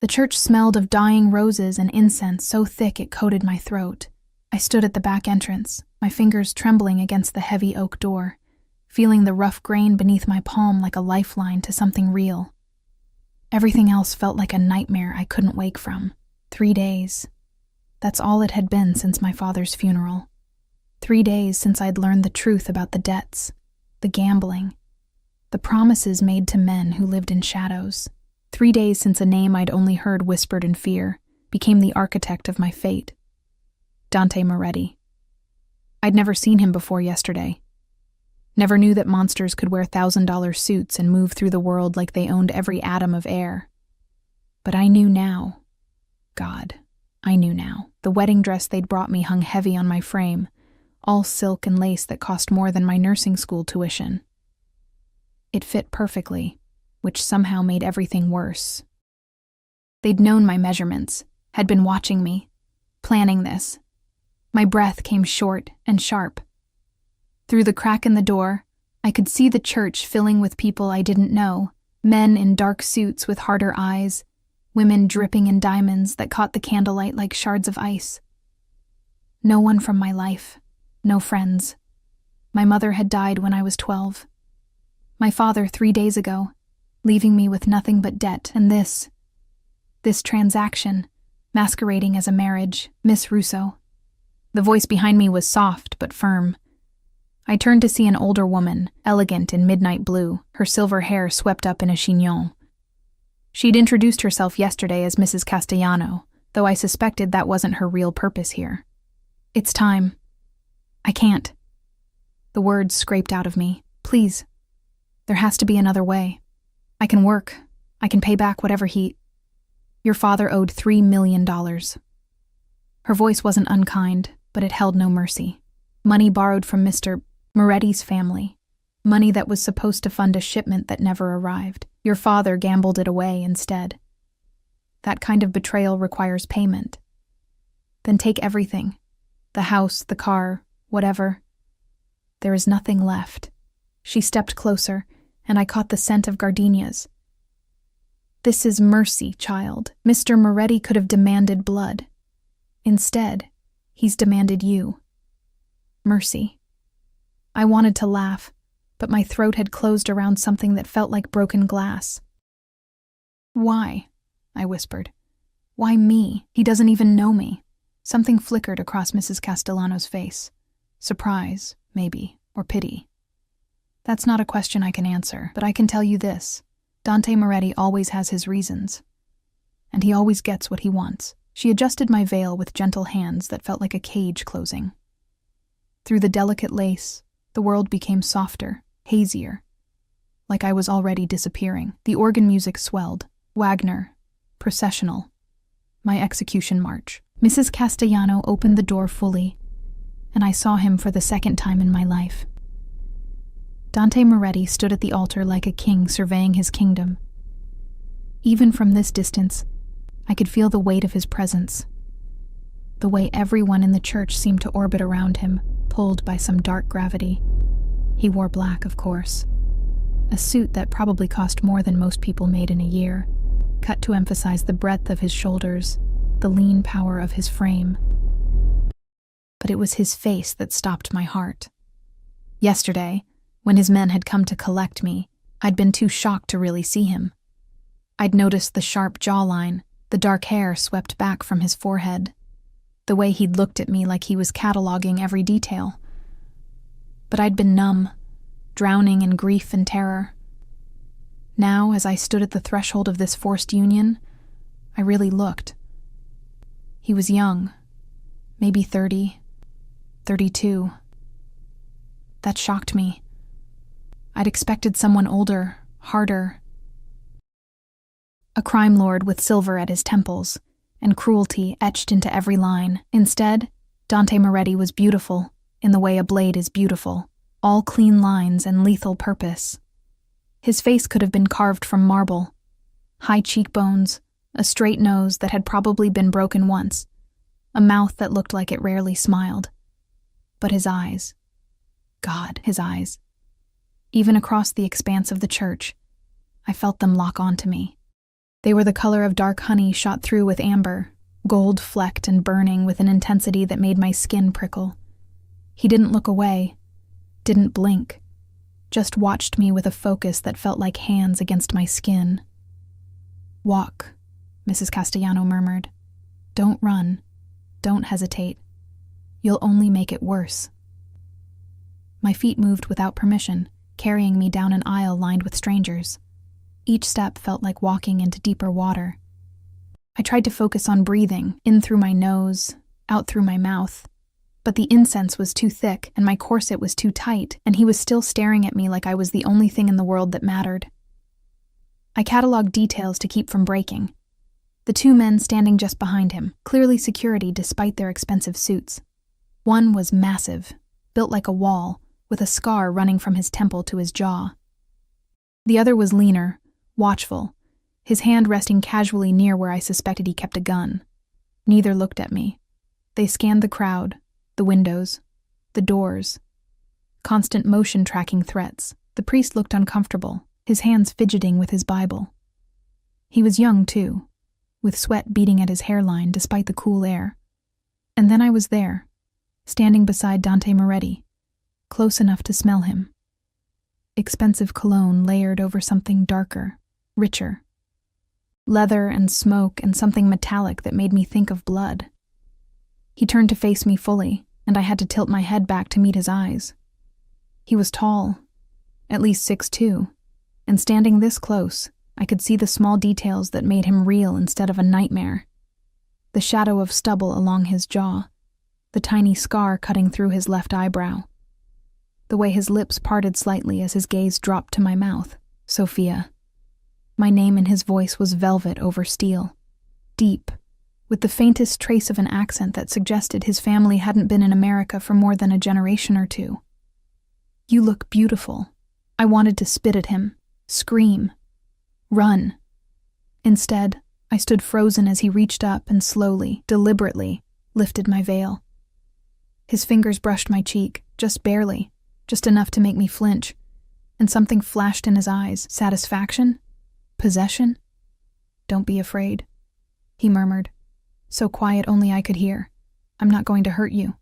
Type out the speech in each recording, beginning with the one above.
The church smelled of dying roses and incense so thick it coated my throat. I stood at the back entrance, my fingers trembling against the heavy oak door, feeling the rough grain beneath my palm like a lifeline to something real. Everything else felt like a nightmare I couldn't wake from. 3 days. That's all it had been since my father's funeral. 3 days since I'd learned the truth about the debts, the gambling, the promises made to men who lived in shadows. 3 days since a name I'd only heard whispered in fear became the architect of my fate. Dante Moretti. I'd never seen him before yesterday. Never knew that monsters could wear $1,000 suits and move through the world like they owned every atom of air. But I knew now. God, I knew now. The wedding dress they'd brought me hung heavy on my frame, all silk and lace that cost more than my nursing school tuition. It fit perfectly, which somehow made everything worse. They'd known my measurements, had been watching me, planning this. My breath came short and sharp. Through the crack in the door, I could see the church filling with people I didn't know, men in dark suits with harder eyes, women dripping in diamonds that caught the candlelight like shards of ice. No one from my life, no friends. My mother had died when I was 12. My father 3 days ago, leaving me with nothing but debt, and this transaction, masquerading as a marriage, Miss Russo. The voice behind me was soft but firm. I turned to see an older woman, elegant in midnight blue, her silver hair swept up in a chignon. She'd introduced herself yesterday as Mrs. Castellano, though I suspected that wasn't her real purpose here. It's time. I can't. The words scraped out of me. Please. There has to be another way. I can work. I can pay back whatever Your father owed $3 million. Her voice wasn't unkind, but it held no mercy. Money borrowed from Mr. Moretti's family. Money that was supposed to fund a shipment that never arrived. Your father gambled it away instead. That kind of betrayal requires payment. Then take everything. The house, the car, whatever. There is nothing left. She stepped closer, and I caught the scent of gardenias. This is mercy, child. Mr. Moretti could have demanded blood. Instead, he's demanded you. Mercy. I wanted to laugh, but my throat had closed around something that felt like broken glass. Why? I whispered. Why me? He doesn't even know me. Something flickered across Mrs. Castellano's face. Surprise, maybe, or pity. That's not a question I can answer, but I can tell you this. Dante Moretti always has his reasons. And he always gets what he wants. She adjusted my veil with gentle hands that felt like a cage closing. Through the delicate lace, the world became softer, hazier, like I was already disappearing. The organ music swelled. Wagner, processional, my execution march. Mrs. Castellano opened the door fully, and I saw him for the second time in my life. Dante Moretti stood at the altar like a king surveying his kingdom. Even from this distance, I could feel the weight of his presence, the way everyone in the church seemed to orbit around him, pulled by some dark gravity. He wore black, of course, a suit that probably cost more than most people made in a year, cut to emphasize the breadth of his shoulders, the lean power of his frame. But it was his face that stopped my heart. Yesterday, when his men had come to collect me, I'd been too shocked to really see him. I'd noticed the sharp jawline, the dark hair swept back from his forehead, the way he'd looked at me like he was cataloging every detail. But I'd been numb, drowning in grief and terror. Now, as I stood at the threshold of this forced union, I really looked. He was young, maybe 30, 32. That shocked me. I'd expected someone older, harder. A crime lord with silver at his temples, and cruelty etched into every line. Instead, Dante Moretti was beautiful, in the way a blade is beautiful, all clean lines and lethal purpose. His face could have been carved from marble. High cheekbones, a straight nose that had probably been broken once, a mouth that looked like it rarely smiled. But his eyes. God, his eyes. Even across the expanse of the church, I felt them lock onto me. They were the color of dark honey shot through with amber, gold-flecked and burning with an intensity that made my skin prickle. He didn't look away, didn't blink, just watched me with a focus that felt like hands against my skin. "Walk," Mrs. Castellano murmured. "Don't run. Don't hesitate. You'll only make it worse." My feet moved without permission, carrying me down an aisle lined with strangers. Each step felt like walking into deeper water. I tried to focus on breathing, in through my nose, out through my mouth. But the incense was too thick, and my corset was too tight, and he was still staring at me like I was the only thing in the world that mattered. I cataloged details to keep from breaking. The two men standing just behind him, clearly security despite their expensive suits. One was massive, built like a wall, with a scar running from his temple to his jaw. The other was leaner, watchful, his hand resting casually near where I suspected he kept a gun. Neither looked at me. They scanned the crowd, the windows, the doors. Constant motion tracking threats. The priest looked uncomfortable, his hands fidgeting with his Bible. He was young, too, with sweat beading at his hairline despite the cool air. And then I was there, standing beside Dante Moretti, close enough to smell him. Expensive cologne layered over something darker, richer. Leather and smoke and something metallic that made me think of blood. He turned to face me fully, and I had to tilt my head back to meet his eyes. He was tall, at least 6'2", and standing this close, I could see the small details that made him real instead of a nightmare. The shadow of stubble along his jaw, the tiny scar cutting through his left eyebrow, the way his lips parted slightly as his gaze dropped to my mouth. Sophia. My name in his voice was velvet over steel, deep, with the faintest trace of an accent that suggested his family hadn't been in America for more than a generation or two. "You look beautiful." I wanted to spit at him, scream, run. Instead, I stood frozen as he reached up and slowly, deliberately, lifted my veil. His fingers brushed my cheek, just barely, just enough to make me flinch, and something flashed in his eyes. Satisfaction? Possession? "Don't be afraid," he murmured, so quiet only I could hear. "I'm not going to hurt you."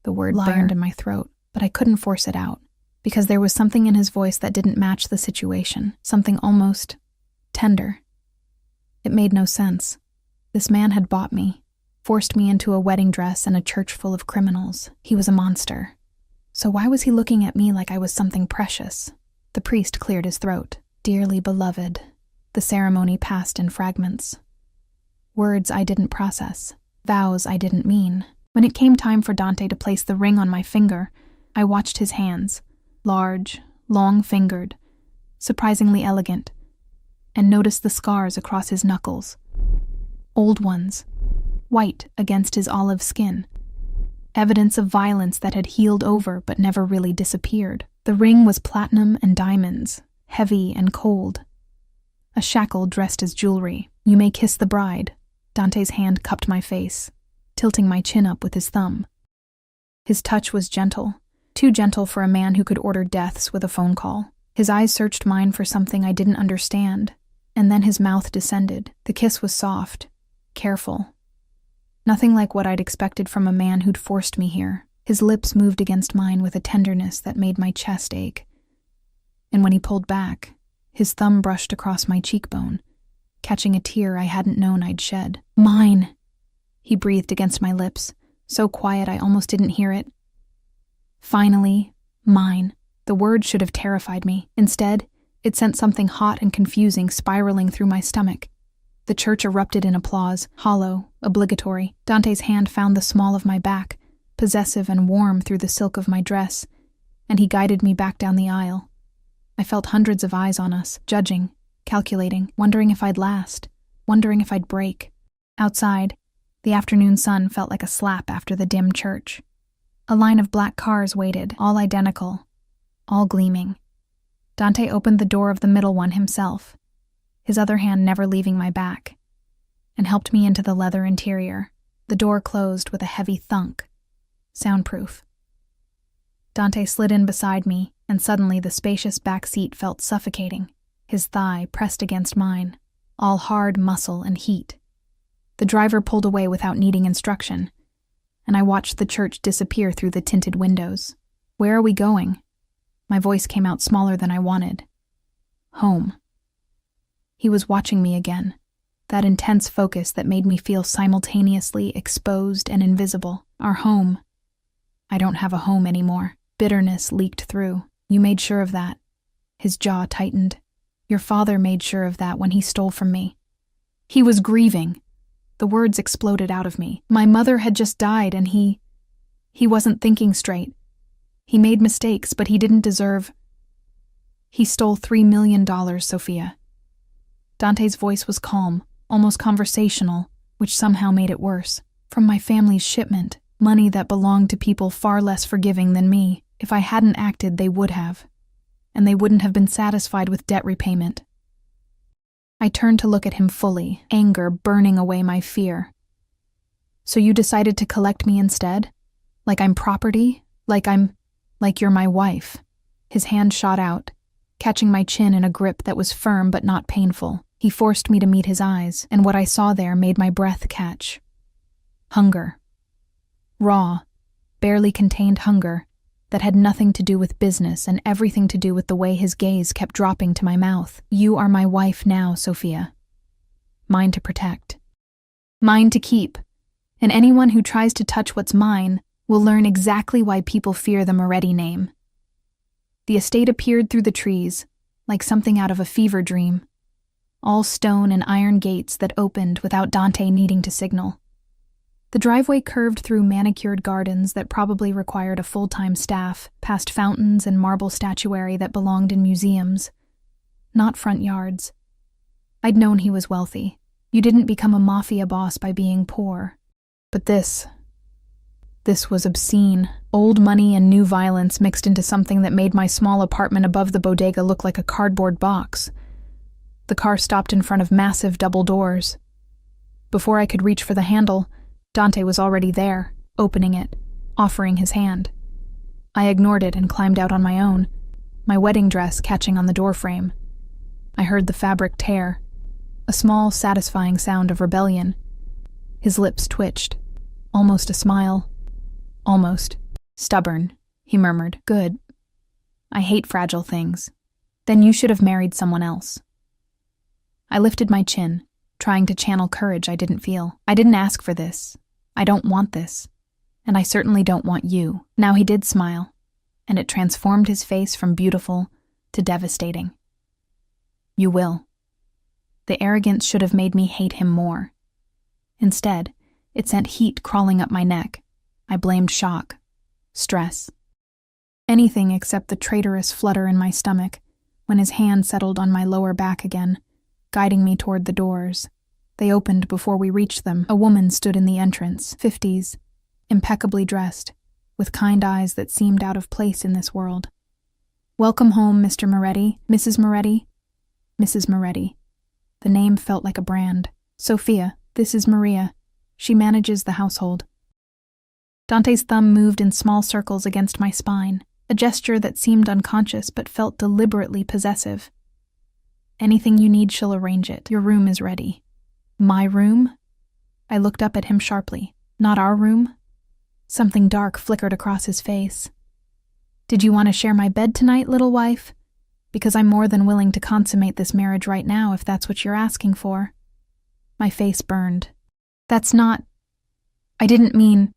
The word burned in my throat, but I couldn't force it out, because there was something in his voice that didn't match the situation, something almost tender. It made no sense. This man had bought me, forced me into a wedding dress and a church full of criminals. He was a monster. So why was he looking at me like I was something precious? The priest cleared his throat. "Dearly beloved." The ceremony passed in fragments. Words I didn't process, vows I didn't mean. When it came time for Dante to place the ring on my finger, I watched his hands, large, long-fingered, surprisingly elegant, and noticed the scars across his knuckles. Old ones, white against his olive skin. Evidence of violence that had healed over but never really disappeared. The ring was platinum and diamonds, heavy and cold. A shackle dressed as jewelry. "You may kiss the bride." Dante's hand cupped my face, tilting my chin up with his thumb. His touch was gentle, too gentle for a man who could order deaths with a phone call. His eyes searched mine for something I didn't understand, and then his mouth descended. The kiss was soft, careful. Nothing like what I'd expected from a man who'd forced me here. His lips moved against mine with a tenderness that made my chest ache. And when he pulled back, his thumb brushed across my cheekbone, catching a tear I hadn't known I'd shed. "Mine," he breathed against my lips, so quiet I almost didn't hear it. Finally, mine. The word should have terrified me. Instead, it sent something hot and confusing spiraling through my stomach. The church erupted in applause, hollow, obligatory. Dante's hand found the small of my back, possessive and warm through the silk of my dress, and he guided me back down the aisle. I felt hundreds of eyes on us, judging, calculating, wondering if I'd last, wondering if I'd break. Outside, the afternoon sun felt like a slap after the dim church. A line of black cars waited, all identical, all gleaming. Dante opened the door of the middle one himself, his other hand never leaving my back, and helped me into the leather interior. The door closed with a heavy thunk, soundproof. Dante slid in beside me, and suddenly the spacious back seat felt suffocating, his thigh pressed against mine. all hard muscle and heat. The driver pulled away without needing instruction, and I watched the church disappear through the tinted windows. "Where are we going?" My voice came out smaller than I wanted. "Home." He was watching me again, that intense focus that made me feel simultaneously exposed and invisible. "Our home." "I don't have a home anymore." Bitterness leaked through. "You made sure of that." His jaw tightened. "Your father made sure of that when he stole from me." He was grieving. The words exploded out of me. My mother had just died, and he wasn't thinking straight. He made mistakes, but he didn't deserve. He stole $3 million, Sophia. Dante's voice was calm, almost conversational, which somehow made it worse. "From my family's shipment, money that belonged to people far less forgiving than me. If I hadn't acted, they would have. And they wouldn't have been satisfied with debt repayment." I turned to look at him fully, anger burning away my fear. "So you decided to collect me instead? Like I'm property? Like you're my wife?" His hand shot out, catching my chin in a grip that was firm but not painful. He forced me to meet his eyes, and what I saw there made my breath catch. Hunger. Raw, barely contained hunger that had nothing to do with business and everything to do with the way his gaze kept dropping to my mouth. "You are my wife now, Sophia. Mine to protect. Mine to keep. And anyone who tries to touch what's mine will learn exactly why people fear the Moretti name." The estate appeared through the trees, like something out of a fever dream. All stone and iron gates that opened without Dante needing to signal. The driveway curved through manicured gardens that probably required a full-time staff, past fountains and marble statuary that belonged in museums, not front yards. I'd known he was wealthy. You didn't become a mafia boss by being poor. But this was obscene. Old money and new violence mixed into something that made my small apartment above the bodega look like a cardboard box. The car stopped in front of massive double doors. Before I could reach for the handle, Dante was already there, opening it, offering his hand. I ignored it and climbed out on my own, my wedding dress catching on the doorframe. I heard the fabric tear, a small, satisfying sound of rebellion. His lips twitched, almost a smile. "Almost. Stubborn," he murmured. "Good. I hate fragile things. Then you should have married someone else." I lifted my chin, trying to channel courage I didn't feel. "I didn't ask for this. I don't want this. And I certainly don't want you." Now he did smile, and it transformed his face from beautiful to devastating. "You will." The arrogance should have made me hate him more. Instead, it sent heat crawling up my neck. I blamed shock, stress, anything except the traitorous flutter in my stomach when his hand settled on my lower back again, guiding me toward the doors. They opened before we reached them. A woman stood in the entrance, 50s, impeccably dressed, with kind eyes that seemed out of place in this world. "Welcome home, Mr. Moretti, Mrs. Moretti." Mrs. Moretti. The name felt like a brand. "Sophia, this is Maria. She manages the household." Dante's thumb moved in small circles against my spine, a gesture that seemed unconscious but felt deliberately possessive. "Anything you need, she'll arrange it. Your room is ready." "My room?" I looked up at him sharply. "Not our room?" Something dark flickered across his face. "Did you want to share my bed tonight, little wife? Because I'm more than willing to consummate this marriage right now if that's what you're asking for." My face burned. "That's not... I didn't mean..."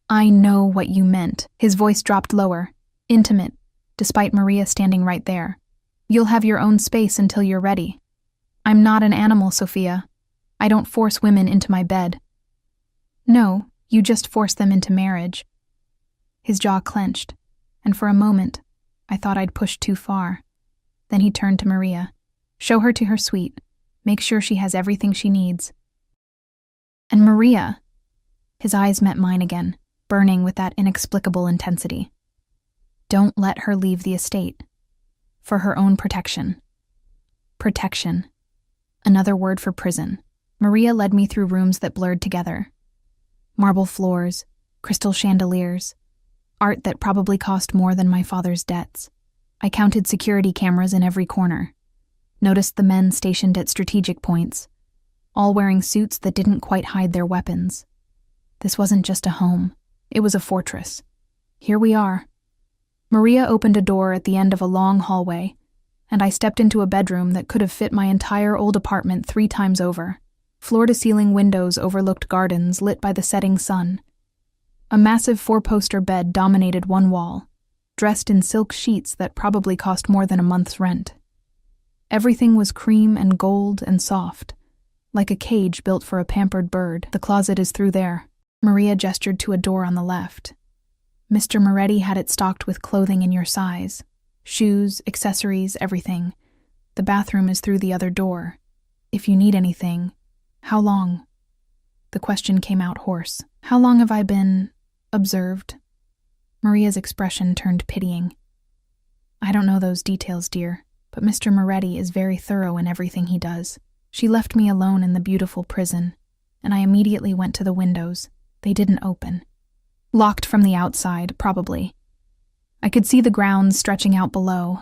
"I know what you meant." His voice dropped lower, intimate, despite Maria standing right there. "You'll have your own space until you're ready. I'm not an animal, Sophia. I don't force women into my bed." "No, you just force them into marriage." His jaw clenched, and for a moment, I thought I'd pushed too far. Then he turned to Maria. "Show her to her suite. Make sure she has everything she needs." "And Maria..." His eyes met mine again, burning with that inexplicable intensity. "Don't let her leave the estate. For her own protection." Protection. Another word for prison. Maria led me through rooms that blurred together. Marble floors, crystal chandeliers, art that probably cost more than my father's debts. I counted security cameras in every corner. Noticed the men stationed at strategic points, all wearing suits that didn't quite hide their weapons. This wasn't just a home, it was a fortress. Here we are. Maria opened a door at the end of a long hallway, and I stepped into a bedroom that could have fit my entire old apartment 3 times over. Floor-to-ceiling windows overlooked gardens lit by the setting sun. A massive 4-poster bed dominated one wall, dressed in silk sheets that probably cost more than a month's rent. Everything was cream and gold and soft, like a cage built for a pampered bird. The closet is through there. Maria gestured to a door on the left. Mr. Moretti had it stocked with clothing in your size. Shoes, accessories, everything. The bathroom is through the other door. If you need anything, how long? The question came out hoarse. How long have I been observed? Maria's expression turned pitying. I don't know those details, dear, but Mr. Moretti is very thorough in everything he does. She left me alone in the beautiful prison, and I immediately went to the windows. They didn't open. Locked from the outside, probably. I could see the grounds stretching out below.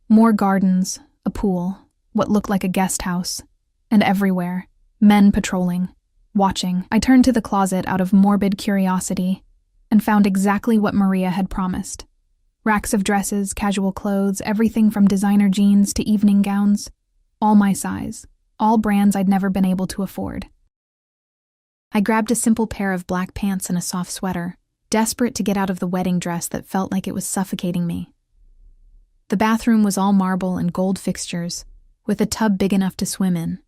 More gardens, a pool, what looked like a guest house, and everywhere, men patrolling, watching. I turned to the closet out of morbid curiosity and found exactly what Maria had promised. Racks of dresses, casual clothes, everything from designer jeans to evening gowns. All my size, all brands I'd never been able to afford. I grabbed a simple pair of black pants and a soft sweater, desperate to get out of the wedding dress that felt like it was suffocating me. The bathroom was all marble and gold fixtures, with a tub big enough to swim in.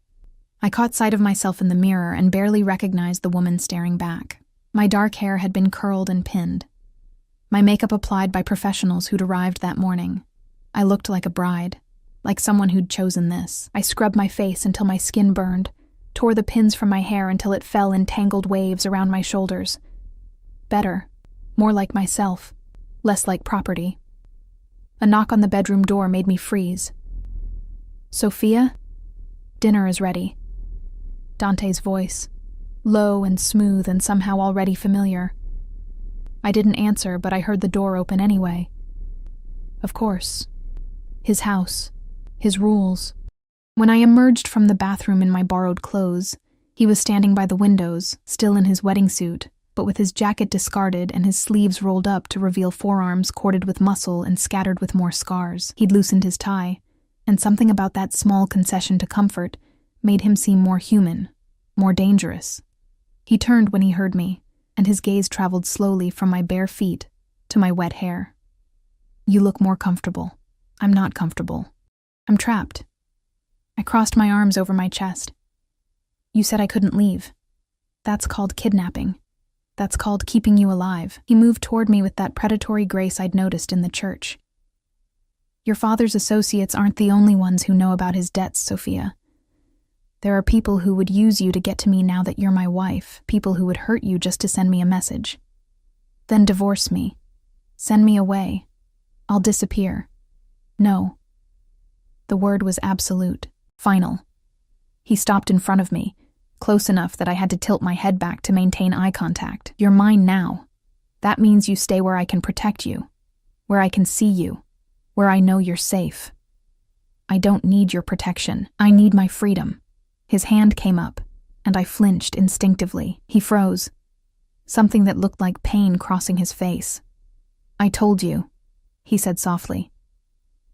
I caught sight of myself in the mirror and barely recognized the woman staring back. My dark hair had been curled and pinned. My makeup applied by professionals who'd arrived that morning. I looked like a bride, like someone who'd chosen this. I scrubbed my face until my skin burned, tore the pins from my hair until it fell in tangled waves around my shoulders. Better, more like myself, less like property. A knock on the bedroom door made me freeze. Sophia? Dinner is ready. Dante's voice, low and smooth and somehow already familiar. I didn't answer, but I heard the door open anyway. Of course. His house. His rules. When I emerged from the bathroom in my borrowed clothes, he was standing by the windows, still in his wedding suit, but with his jacket discarded and his sleeves rolled up to reveal forearms corded with muscle and scattered with more scars. He'd loosened his tie, and something about that small concession to comfort made him seem more human, more dangerous. He turned when he heard me, and his gaze traveled slowly from my bare feet to my wet hair. You look more comfortable. I'm not comfortable. I'm trapped. I crossed my arms over my chest. You said I couldn't leave. That's called kidnapping. That's called keeping you alive. He moved toward me with that predatory grace I'd noticed in the church. Your father's associates aren't the only ones who know about his debts, Sophia. There are people who would use you to get to me now that you're my wife, people who would hurt you just to send me a message. Then divorce me. Send me away. I'll disappear. No. The word was absolute. Final. He stopped in front of me, close enough that I had to tilt my head back to maintain eye contact. You're mine now. That means you stay where I can protect you, where I can see you, where I know you're safe. I don't need your protection. I need my freedom. His hand came up, and I flinched instinctively. He froze, something that looked like pain crossing his face. I told you, he said softly.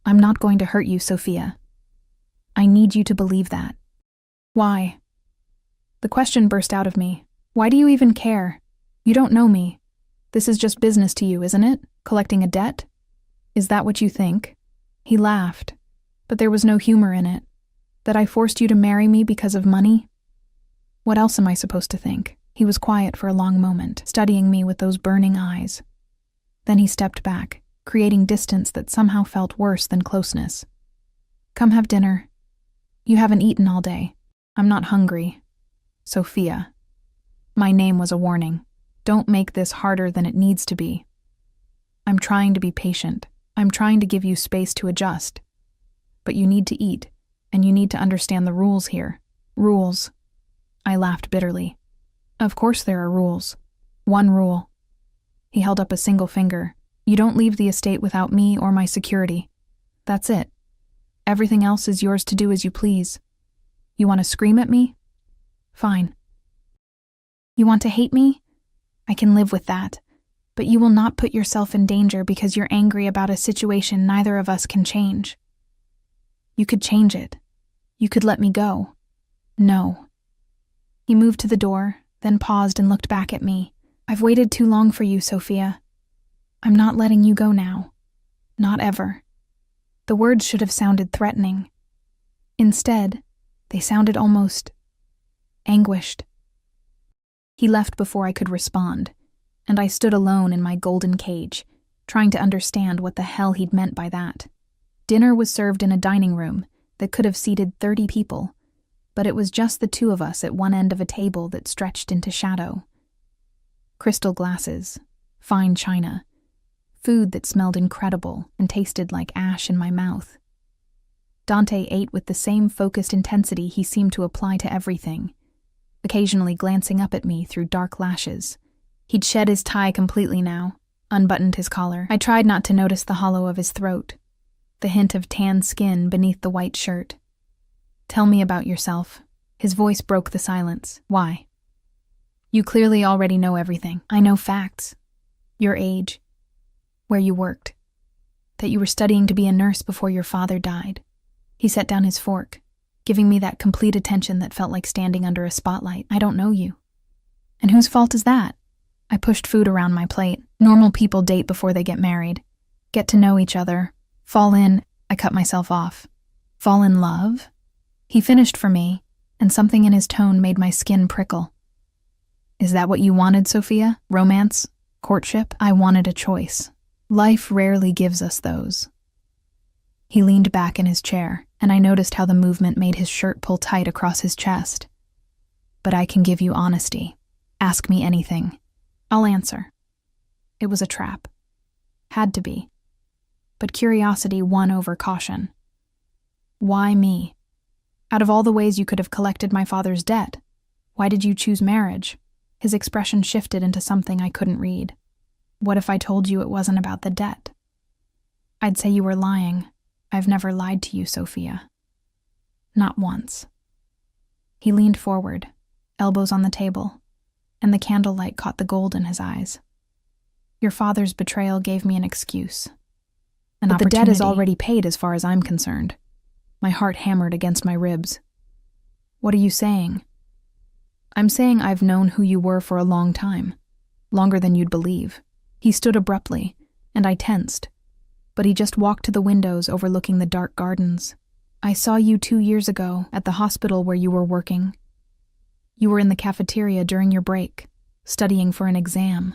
I'm not going to hurt you, Sophia. I need you to believe that. Why? The question burst out of me. Why do you even care? You don't know me. This is just business to you, isn't it? Collecting a debt? Is that what you think? He laughed, but there was no humor in it. That I forced you to marry me because of money? What else am I supposed to think? He was quiet for a long moment, studying me with those burning eyes. Then he stepped back, creating distance that somehow felt worse than closeness. Come have dinner. You haven't eaten all day. I'm not hungry. Sophia. My name was a warning. Don't make this harder than it needs to be. I'm trying to be patient. I'm trying to give you space to adjust. But you need to eat, and you need to understand the rules here. Rules. I laughed bitterly. Of course there are rules. One rule. He held up a single finger. You don't leave the estate without me or my security. That's it. Everything else is yours to do as you please. You want to scream at me? Fine. You want to hate me? I can live with that. But you will not put yourself in danger because you're angry about a situation neither of us can change. You could change it. You could let me go. No. He moved to the door, then paused and looked back at me. I've waited too long for you, Sophia. I'm not letting you go now. Not ever. The words should have sounded threatening. Instead, they sounded almost anguished. He left before I could respond, and I stood alone in my golden cage, trying to understand what the hell he'd meant by that. Dinner was served in a dining room that could have seated 30 people, but it was just the two of us at one end of a table that stretched into shadow. Crystal glasses, fine china, food that smelled incredible and tasted like ash in my mouth. Dante ate with the same focused intensity he seemed to apply to everything, occasionally glancing up at me through dark lashes. He'd shed his tie completely now, unbuttoned his collar. I tried not to notice the hollow of his throat, the hint of tan skin beneath the white shirt. Tell me about yourself. His voice broke the silence. Why? You clearly already know everything. I know facts. Your age. Where you worked. That you were studying to be a nurse before your father died. He set down his fork, giving me that complete attention that felt like standing under a spotlight. I don't know you. And whose fault is that? I pushed food around my plate. Normal people date before they get married. Get to know each other. Fall in. I cut myself off. Fall in love? He finished for me, and something in his tone made my skin prickle. Is that what you wanted, Sophia? Romance? Courtship? I wanted a choice. Life rarely gives us those. He leaned back in his chair, and I noticed how the movement made his shirt pull tight across his chest. But I can give you honesty. Ask me anything. I'll answer. It was a trap. Had to be. But curiosity won over caution. Why me? Out of all the ways you could have collected my father's debt, why did you choose marriage? His expression shifted into something I couldn't read. What if I told you it wasn't about the debt? I'd say you were lying. I've never lied to you, Sophia. Not once. He leaned forward, elbows on the table, and the candlelight caught the gold in his eyes. Your father's betrayal gave me an excuse. But the debt is already paid as far as I'm concerned. My heart hammered against my ribs. What are you saying? I'm saying I've known who you were for a long time. Longer than you'd believe. He stood abruptly, and I tensed. But he just walked to the windows overlooking the dark gardens. I saw you 2 years ago at the hospital where you were working. You were in the cafeteria during your break, studying for an exam.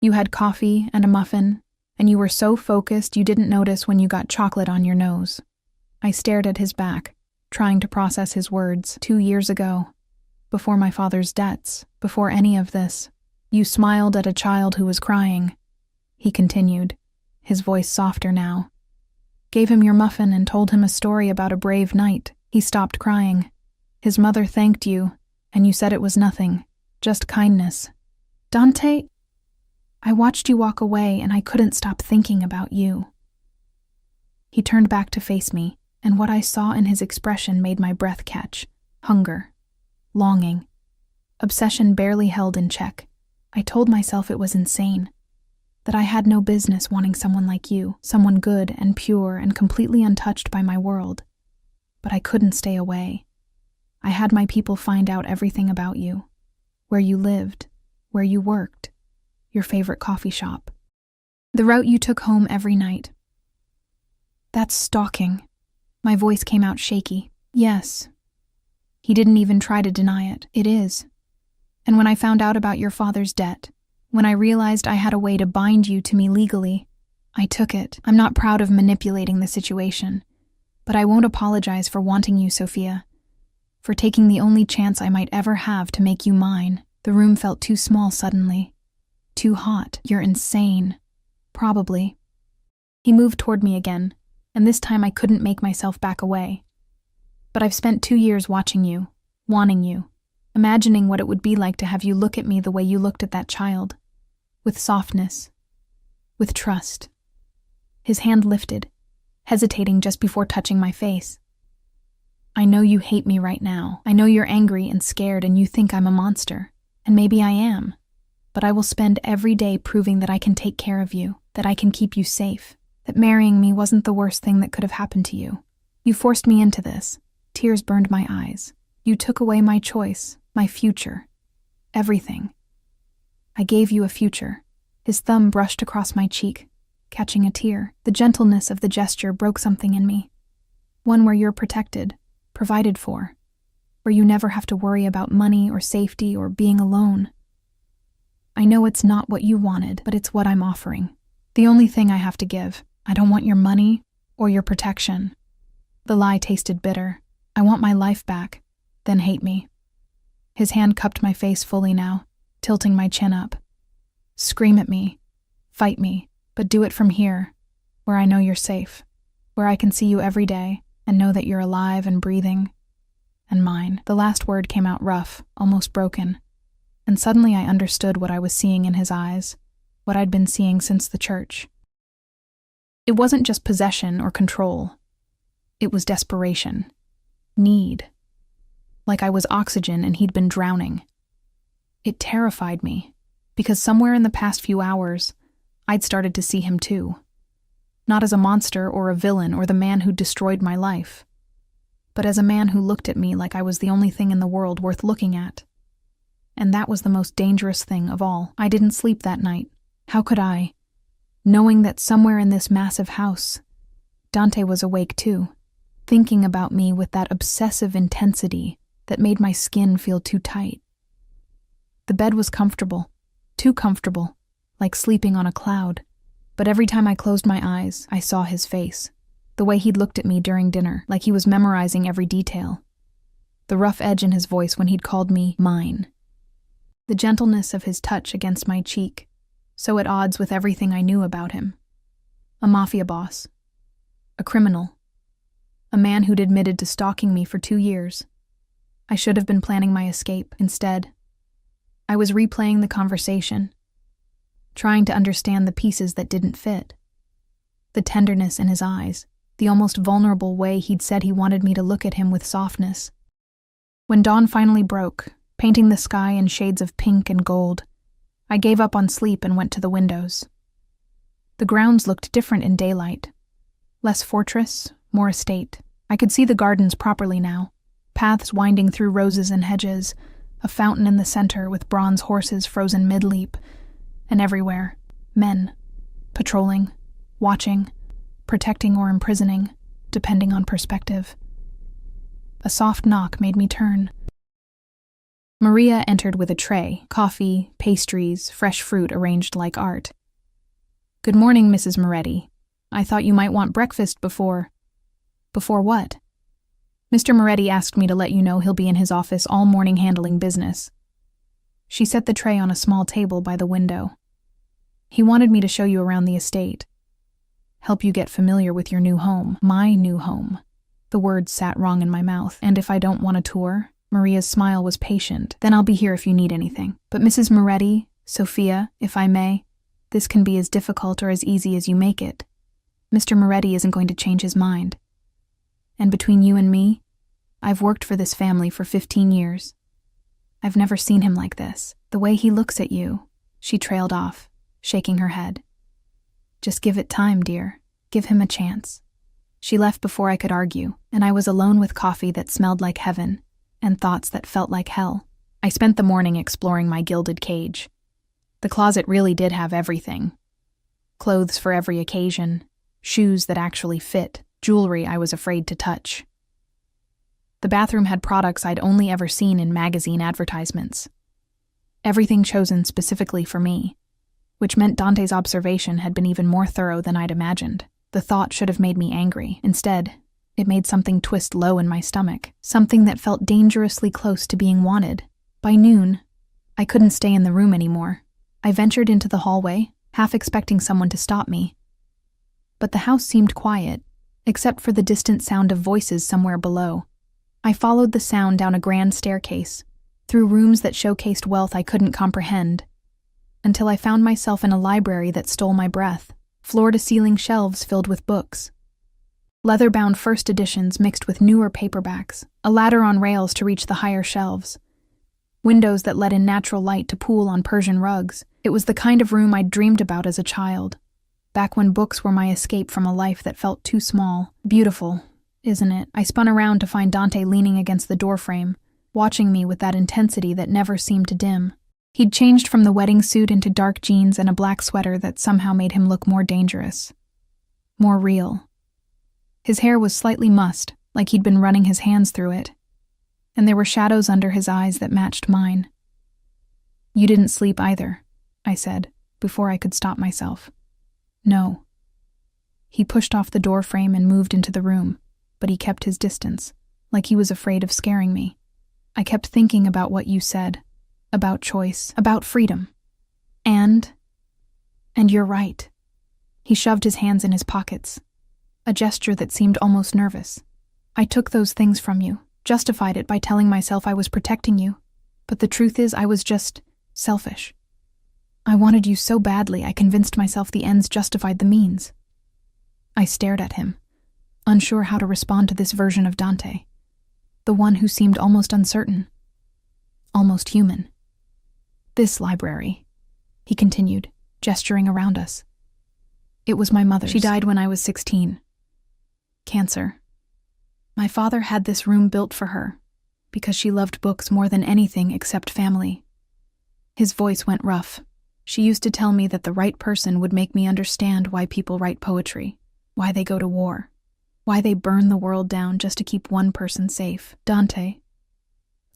You had coffee and a muffin, and you were so focused you didn't notice when you got chocolate on your nose. I stared at his back, trying to process his words. 2 years ago, before my father's debts, before any of this, you smiled at a child who was crying. He continued, his voice softer now. Gave him your muffin and told him a story about a brave knight. He stopped crying. His mother thanked you, and you said it was nothing, just kindness. Dante, I watched you walk away and I couldn't stop thinking about you. He turned back to face me, and what I saw in his expression made my breath catch. Hunger. Longing. Obsession barely held in check. I told myself it was insane. That I had no business wanting someone like you, someone good and pure and completely untouched by my world. But I couldn't stay away. I had my people find out everything about you. Where you lived, where you worked, your favorite coffee shop. The route you took home every night. That's stalking. My voice came out shaky. Yes. He didn't even try to deny it. It is. And when I found out about your father's debt, when I realized I had a way to bind you to me legally, I took it. I'm not proud of manipulating the situation, but I won't apologize for wanting you, Sophia, for taking the only chance I might ever have to make you mine. The room felt too small suddenly. Too hot. You're insane. Probably. He moved toward me again, and this time I couldn't make myself back away. But I've spent 2 years watching you, wanting you, imagining what it would be like to have you look at me the way you looked at that child, with softness, with trust. His hand lifted, hesitating just before touching my face. I know you hate me right now. I know you're angry and scared and you think I'm a monster. And maybe I am. But I will spend every day proving that I can take care of you, that I can keep you safe, that marrying me wasn't the worst thing that could have happened to you. You forced me into this. Tears burned my eyes. You took away my choice, my future, everything. I gave you a future. His thumb brushed across my cheek, catching a tear. The gentleness of the gesture broke something in me. One where you're protected, provided for, where you never have to worry about money or safety or being alone. I know it's not what you wanted, but it's what I'm offering. The only thing I have to give. I don't want your money or your protection. The lie tasted bitter. I want my life back, then hate me. His hand cupped my face fully now, tilting my chin up. Scream at me, fight me, but do it from here, where I know you're safe, where I can see you every day and know that you're alive and breathing. And mine. The last word came out rough, almost broken. And suddenly I understood what I was seeing in his eyes, what I'd been seeing since the church. It wasn't just possession or control. It was desperation. Need. Like I was oxygen and he'd been drowning. It terrified me, because somewhere in the past few hours, I'd started to see him too. Not as a monster or a villain or the man who'd destroyed my life, but as a man who looked at me like I was the only thing in the world worth looking at. And that was the most dangerous thing of all. I didn't sleep that night. How could I? Knowing that somewhere in this massive house, Dante was awake too, thinking about me with that obsessive intensity that made my skin feel too tight. The bed was comfortable, too comfortable, like sleeping on a cloud. But every time I closed my eyes, I saw his face. The way he'd looked at me during dinner, like he was memorizing every detail. The rough edge in his voice when he'd called me mine. The gentleness of his touch against my cheek, so at odds with everything I knew about him. A mafia boss. A criminal. A man who'd admitted to stalking me for 2 years. I should have been planning my escape. Instead, I was replaying the conversation, trying to understand the pieces that didn't fit. The tenderness in his eyes, the almost vulnerable way he'd said he wanted me to look at him with softness. When dawn finally broke, painting the sky in shades of pink and gold, I gave up on sleep and went to the windows. The grounds looked different in daylight. Less fortress, more estate. I could see the gardens properly now, paths winding through roses and hedges, a fountain in the center with bronze horses frozen mid-leap, and everywhere, men, patrolling, watching, protecting or imprisoning, depending on perspective. A soft knock made me turn. Maria entered with a tray, coffee, pastries, fresh fruit arranged like art. "Good morning, Mrs. Moretti. I thought you might want breakfast before..." "Before what?" "Mr. Moretti asked me to let you know he'll be in his office all morning handling business." She set the tray on a small table by the window. "He wanted me to show you around the estate. Help you get familiar with your new home. My new home." The words sat wrong in my mouth. "And if I don't want a tour?" Maria's smile was patient. "Then I'll be here if you need anything. But Mrs. Moretti, Sophia, if I may, this can be as difficult or as easy as you make it. Mr. Moretti isn't going to change his mind. And between you and me, I've worked for this family for 15 years. I've never seen him like this. The way he looks at you," she trailed off, shaking her head. "Just give it time, dear. Give him a chance." She left before I could argue, and I was alone with coffee that smelled like heaven and thoughts that felt like hell. I spent the morning exploring my gilded cage. The closet really did have everything. Clothes for every occasion, shoes that actually fit, jewelry I was afraid to touch. The bathroom had products I'd only ever seen in magazine advertisements. Everything chosen specifically for me, which meant Dante's observation had been even more thorough than I'd imagined. The thought should have made me angry. Instead, it made something twist low in my stomach, something that felt dangerously close to being wanted. By noon, I couldn't stay in the room anymore. I ventured into the hallway, half expecting someone to stop me. But the house seemed quiet, except for the distant sound of voices somewhere below. I followed the sound down a grand staircase, through rooms that showcased wealth I couldn't comprehend, until I found myself in a library that stole my breath, floor-to-ceiling shelves filled with books. Leather-bound first editions mixed with newer paperbacks, a ladder on rails to reach the higher shelves, windows that let in natural light to pool on Persian rugs. It was the kind of room I'd dreamed about as a child, back when books were my escape from a life that felt too small. Beautiful, isn't it? I spun around to find Dante leaning against the doorframe, watching me with that intensity that never seemed to dim. He'd changed from the wedding suit into dark jeans and a black sweater that somehow made him look more dangerous, more real. His hair was slightly mussed, like he'd been running his hands through it, and there were shadows under his eyes that matched mine. "You didn't sleep either," I said, before I could stop myself. "No." He pushed off the doorframe and moved into the room, but he kept his distance, like he was afraid of scaring me. "I kept thinking about what you said, about choice, about freedom. And you're right." He shoved his hands in his pockets, a gesture that seemed almost nervous. "I took those things from you, justified it by telling myself I was protecting you, but the truth is I was just selfish. I wanted you so badly I convinced myself the ends justified the means." I stared at him, unsure how to respond to this version of Dante, the one who seemed almost uncertain, almost human. "This library," he continued, gesturing around us. "It was my mother's. She died when I was 16. Cancer. My father had this room built for her, because she loved books more than anything except family." His voice went rough. "She used to tell me that the right person would make me understand why people write poetry, why they go to war, why they burn the world down just to keep one person safe." Dante.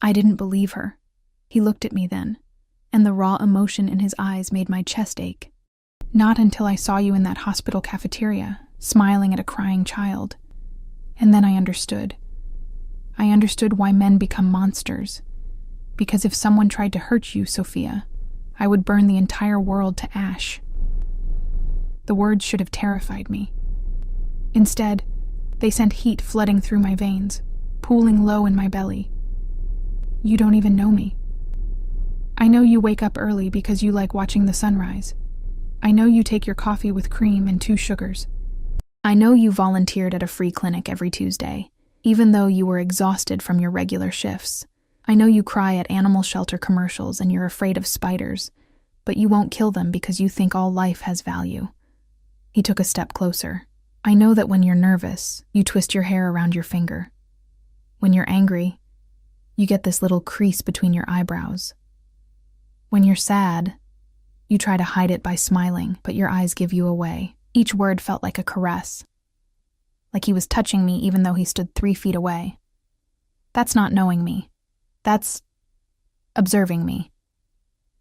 I didn't believe her. He looked at me then, and the raw emotion in his eyes made my chest ache. "Not until I saw you in that hospital cafeteria, smiling at a crying child. And then I understood. I understood why men become monsters. Because if someone tried to hurt you, Sophia, I would burn the entire world to ash." The words should have terrified me. Instead, they sent heat flooding through my veins, pooling low in my belly. "You don't even know me. I know you wake up early because you like watching the sunrise. I know you take your coffee with cream and 2 sugars. I know you volunteered at a free clinic every Tuesday, even though you were exhausted from your regular shifts. I know you cry at animal shelter commercials and you're afraid of spiders, but you won't kill them because you think all life has value." He took a step closer. "I know that when you're nervous, you twist your hair around your finger. When you're angry, you get this little crease between your eyebrows. When you're sad, you try to hide it by smiling, but your eyes give you away." Each word felt like a caress, like he was touching me even though he stood 3 feet away. "That's not knowing me. That's observing me.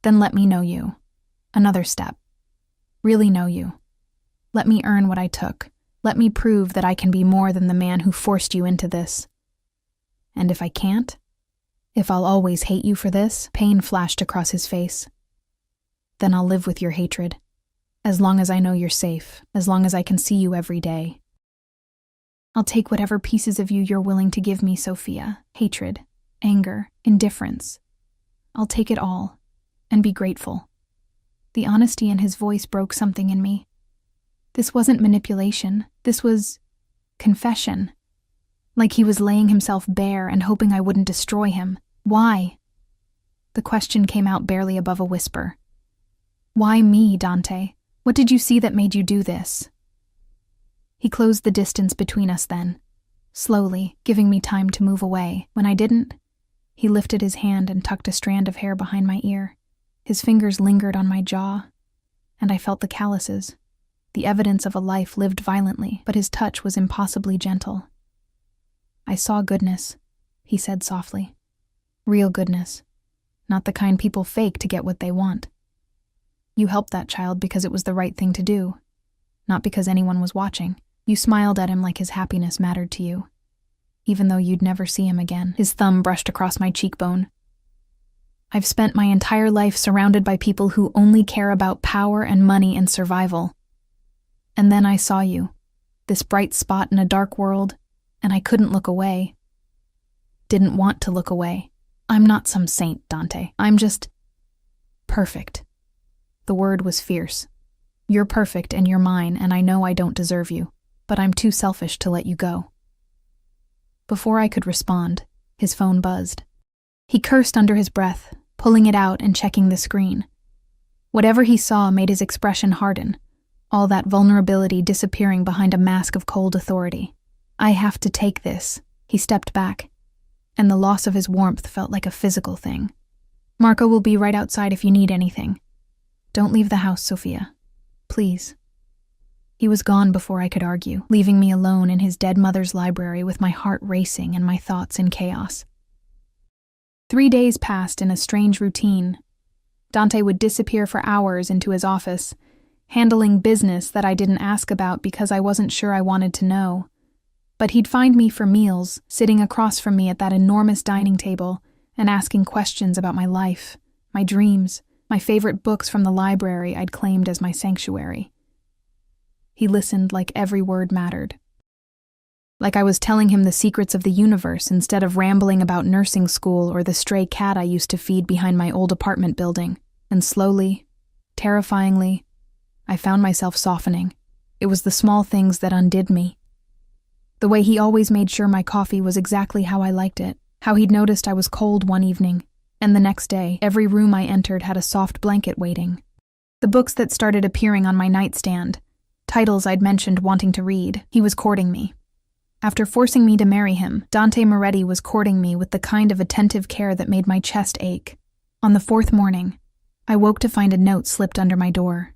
Then let me know you. Another step. Really know you. Let me earn what I took. Let me prove that I can be more than the man who forced you into this. And if I can't, if I'll always hate you for this," pain flashed across his face, "then I'll live with your hatred. As long as I know you're safe, as long as I can see you every day. I'll take whatever pieces of you you're willing to give me, Sophia. Hatred, anger, indifference. I'll take it all, and be grateful." The honesty in his voice broke something in me. This wasn't manipulation. This was confession. Like he was laying himself bare and hoping I wouldn't destroy him. "Why?" The question came out barely above a whisper. "Why me, Dante? What did you see that made you do this?" He closed the distance between us then, slowly, giving me time to move away. When I didn't, he lifted his hand and tucked a strand of hair behind my ear. His fingers lingered on my jaw, and I felt the calluses, the evidence of a life lived violently, but his touch was impossibly gentle. "I saw goodness," he said softly. "Real goodness, not the kind people fake to get what they want. You helped that child because it was the right thing to do, not because anyone was watching. You smiled at him like his happiness mattered to you, even though you'd never see him again." His thumb brushed across my cheekbone. "I've spent my entire life surrounded by people who only care about power and money and survival. And then I saw you, this bright spot in a dark world, and I couldn't look away. Didn't want to look away. I'm not some saint, Dante. I'm just perfect." The word was fierce. "You're perfect and you're mine, and I know I don't deserve you. but I'm too selfish to let you go." Before I could respond, his phone buzzed. He cursed under his breath, pulling it out and checking the screen. Whatever he saw made his expression harden, all that vulnerability disappearing behind a mask of cold authority. "I have to take this." He stepped back, and the loss of his warmth felt like a physical thing. "Marco will be right outside if you need anything. Don't leave the house, Sophia. Please." He was gone before I could argue, leaving me alone in his dead mother's library with my heart racing and my thoughts in chaos. 3 days passed in a strange routine. Dante would disappear for hours into his office, handling business that I didn't ask about because I wasn't sure I wanted to know. But he'd find me for meals, sitting across from me at that enormous dining table and asking questions about my life, my dreams, my favorite books from the library I'd claimed as my sanctuary. He listened like every word mattered. Like I was telling him the secrets of the universe instead of rambling about nursing school or the stray cat I used to feed behind my old apartment building. And slowly, terrifyingly, I found myself softening. It was the small things that undid me. The way he always made sure my coffee was exactly how I liked it, how he'd noticed I was cold one evening, and the next day, every room I entered had a soft blanket waiting. The books that started appearing on my nightstand, titles I'd mentioned wanting to read, he was courting me. After forcing me to marry him, Dante Moretti was courting me with the kind of attentive care that made my chest ache. On the 4th morning, I woke to find a note slipped under my door.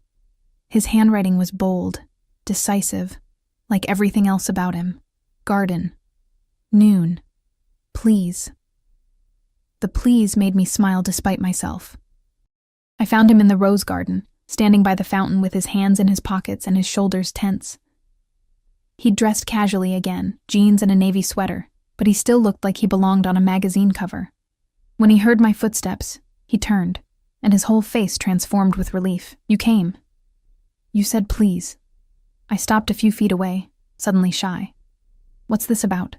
His handwriting was bold, decisive, like everything else about him. Garden. Noon. Please. The please made me smile despite myself. I found him in the rose garden, standing by the fountain with his hands in his pockets and his shoulders tense. He'd dressed casually again, jeans and a navy sweater, but he still looked like he belonged on a magazine cover. When he heard my footsteps, he turned, and his whole face transformed with relief. "You came. You said please." I stopped a few feet away, suddenly shy. "What's this about?"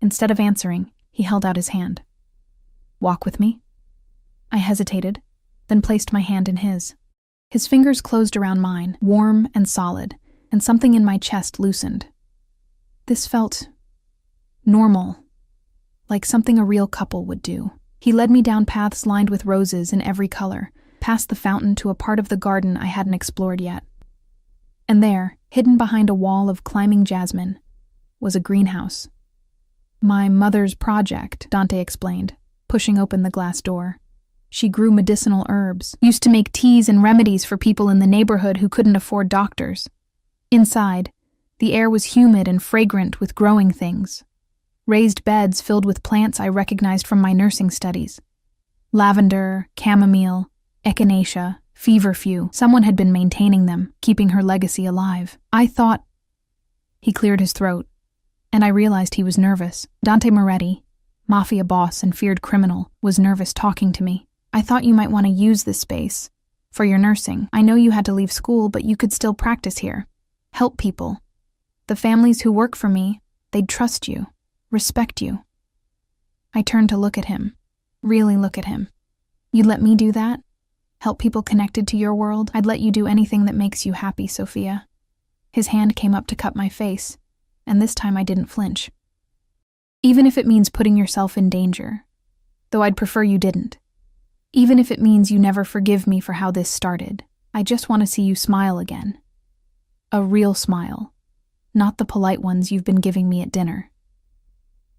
Instead of answering, he held out his hand. "Walk with me?" I hesitated, then placed my hand in his. His fingers closed around mine, warm and solid, and something in my chest loosened. This felt normal, like something a real couple would do. He led me down paths lined with roses in every color, past the fountain to a part of the garden I hadn't explored yet. And there, hidden behind a wall of climbing jasmine, was a greenhouse. "My mother's project," Dante explained, pushing open the glass door. "She grew medicinal herbs, used to make teas and remedies for people in the neighborhood who couldn't afford doctors. Inside, the air was humid and fragrant with growing things. Raised beds filled with plants I recognized from my nursing studies. Lavender, chamomile, echinacea, feverfew. Someone had been maintaining them, keeping her legacy alive. I thought..." He cleared his throat, and I realized he was nervous. Dante Moretti, Mafia boss and feared criminal, was nervous talking to me. "I thought you might want to use this space for your nursing. I know you had to leave school, but you could still practice here. Help people. The families who work for me, they'd trust you, respect you." I turned to look at him, really look at him. "You'd let me do that? Help people connected to your world? I'd let you do anything that makes you happy, Sophia." His hand came up to cup my face, and this time I didn't flinch. "Even if it means putting yourself in danger, though I'd prefer you didn't. Even if it means you never forgive me for how this started, I just want to see you smile again. A real smile, not the polite ones you've been giving me at dinner."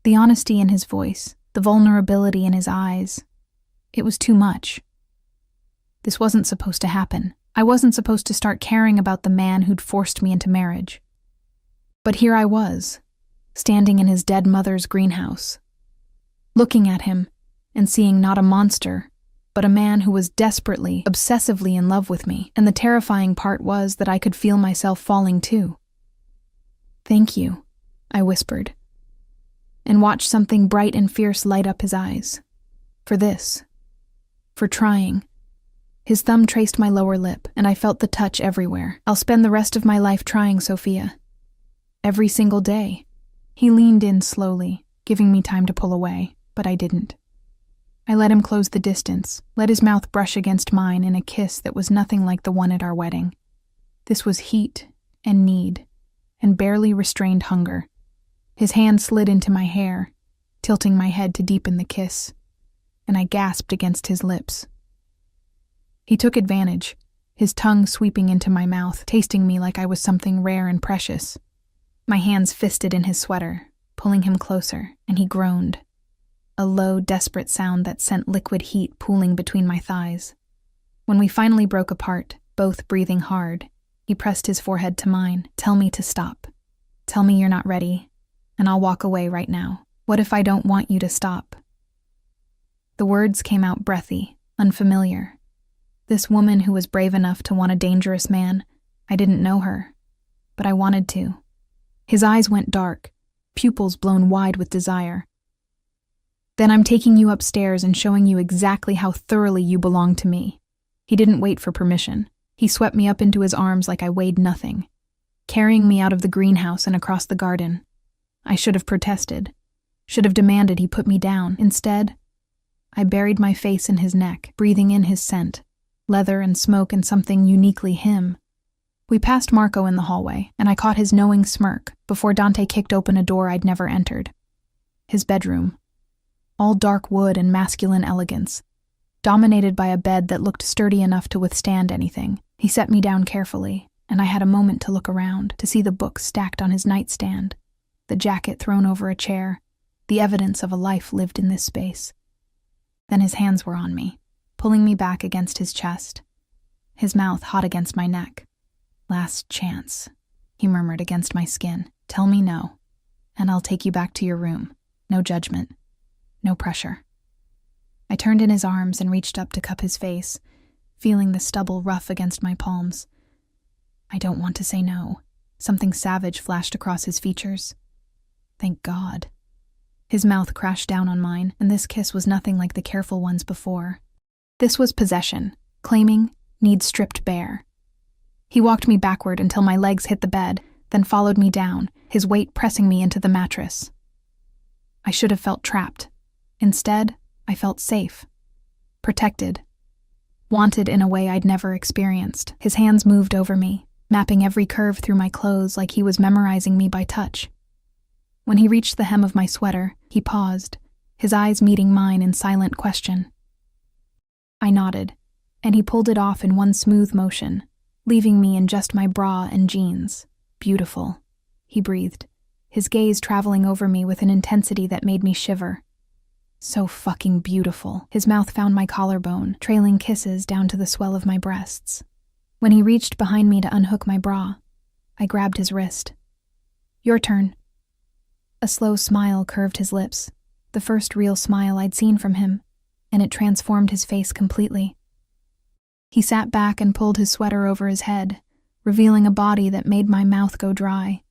The honesty in his voice, the vulnerability in his eyes, it was too much. This wasn't supposed to happen. I wasn't supposed to start caring about the man who'd forced me into marriage. But here I was, standing in his dead mother's greenhouse, looking at him and seeing not a monster, but a man who was desperately, obsessively in love with me, and the terrifying part was that I could feel myself falling too. "Thank you," I whispered, and watched something bright and fierce light up his eyes. "For this. For trying." His thumb traced my lower lip, and I felt the touch everywhere. "I'll spend the rest of my life trying, Sophia. Every single day." He leaned in slowly, giving me time to pull away, but I didn't. I let him close the distance, let his mouth brush against mine in a kiss that was nothing like the one at our wedding. This was heat and need, and barely restrained hunger. His hand slid into my hair, tilting my head to deepen the kiss, and I gasped against his lips. He took advantage, his tongue sweeping into my mouth, tasting me like I was something rare and precious. My hands fisted in his sweater, pulling him closer, and he groaned, a low, desperate sound that sent liquid heat pooling between my thighs. When we finally broke apart, both breathing hard, he pressed his forehead to mine. "Tell me to stop. Tell me you're not ready, and I'll walk away right now. What if I don't want you to stop?" The words came out breathy, unfamiliar. This woman who was brave enough to want a dangerous man, I didn't know her, but I wanted to. His eyes went dark, pupils blown wide with desire. "Then I'm taking you upstairs and showing you exactly how thoroughly you belong to me." He didn't wait for permission. He swept me up into his arms like I weighed nothing, carrying me out of the greenhouse and across the garden. I should have protested, should have demanded he put me down. Instead, I buried my face in his neck, breathing in his scent, leather and smoke and something uniquely him. We passed Marco in the hallway, and I caught his knowing smirk before Dante kicked open a door I'd never entered. His bedroom, all dark wood and masculine elegance, dominated by a bed that looked sturdy enough to withstand anything. He set me down carefully, and I had a moment to look around, to see the books stacked on his nightstand, the jacket thrown over a chair, the evidence of a life lived in this space. Then his hands were on me, pulling me back against his chest, his mouth hot against my neck. "Last chance," he murmured against my skin. "Tell me no, and I'll take you back to your room. No judgment, no pressure." I turned in his arms and reached up to cup his face, feeling the stubble rough against my palms. "I don't want to say no." Something savage flashed across his features. "Thank God." His mouth crashed down on mine, and this kiss was nothing like the careful ones before. This was possession, claiming, need stripped bare. He walked me backward until my legs hit the bed, then followed me down, his weight pressing me into the mattress. I should have felt trapped. Instead, I felt safe, protected, wanted in a way I'd never experienced. His hands moved over me, mapping every curve through my clothes like he was memorizing me by touch. When he reached the hem of my sweater, he paused, his eyes meeting mine in silent question. I nodded, and he pulled it off in one smooth motion, leaving me in just my bra and jeans. "Beautiful," he breathed, his gaze traveling over me with an intensity that made me shiver. "So fucking beautiful." His mouth found my collarbone, trailing kisses down to the swell of my breasts. When he reached behind me to unhook my bra, I grabbed his wrist. "Your turn." A slow smile curved his lips, the first real smile I'd seen from him, and it transformed his face completely. He sat back and pulled his sweater over his head, revealing a body that made my mouth go dry.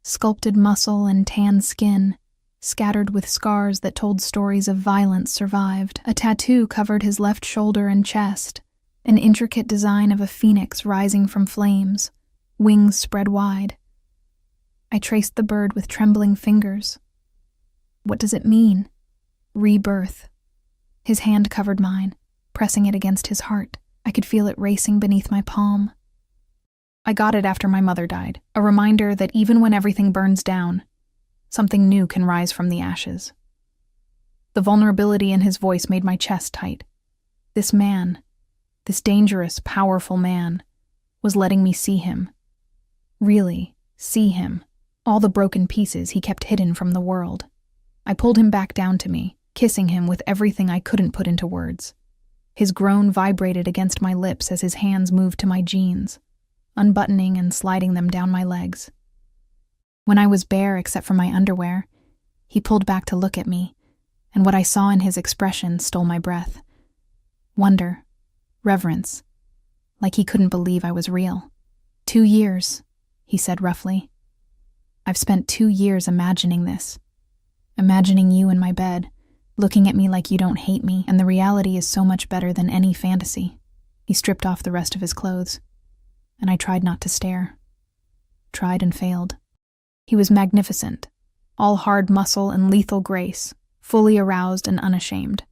Sculpted muscle and tan skin, scattered with scars that told stories of violence survived. A tattoo covered his left shoulder and chest, an intricate design of a phoenix rising from flames, wings spread wide. I traced the bird with trembling fingers. What does it mean? Rebirth. His hand covered mine, pressing it against his heart. I could feel it racing beneath my palm. I got it after my mother died, a reminder that even when everything burns down, something new can rise from the ashes. The vulnerability in his voice made my chest tight. This man, this dangerous, powerful man, was letting me see him. Really, see him. All the broken pieces he kept hidden from the world. I pulled him back down to me, kissing him with everything I couldn't put into words. His groan vibrated against my lips as his hands moved to my jeans, unbuttoning and sliding them down my legs. When I was bare except for my underwear, he pulled back to look at me, and what I saw in his expression stole my breath. Wonder, reverence, like he couldn't believe I was real. 2 years, he said roughly. I've spent 2 years imagining this. Imagining you in my bed, looking at me like you don't hate me, and the reality is so much better than any fantasy. He stripped off the rest of his clothes, and I tried not to stare. Tried and failed. He was magnificent, all hard muscle and lethal grace, fully aroused and unashamed.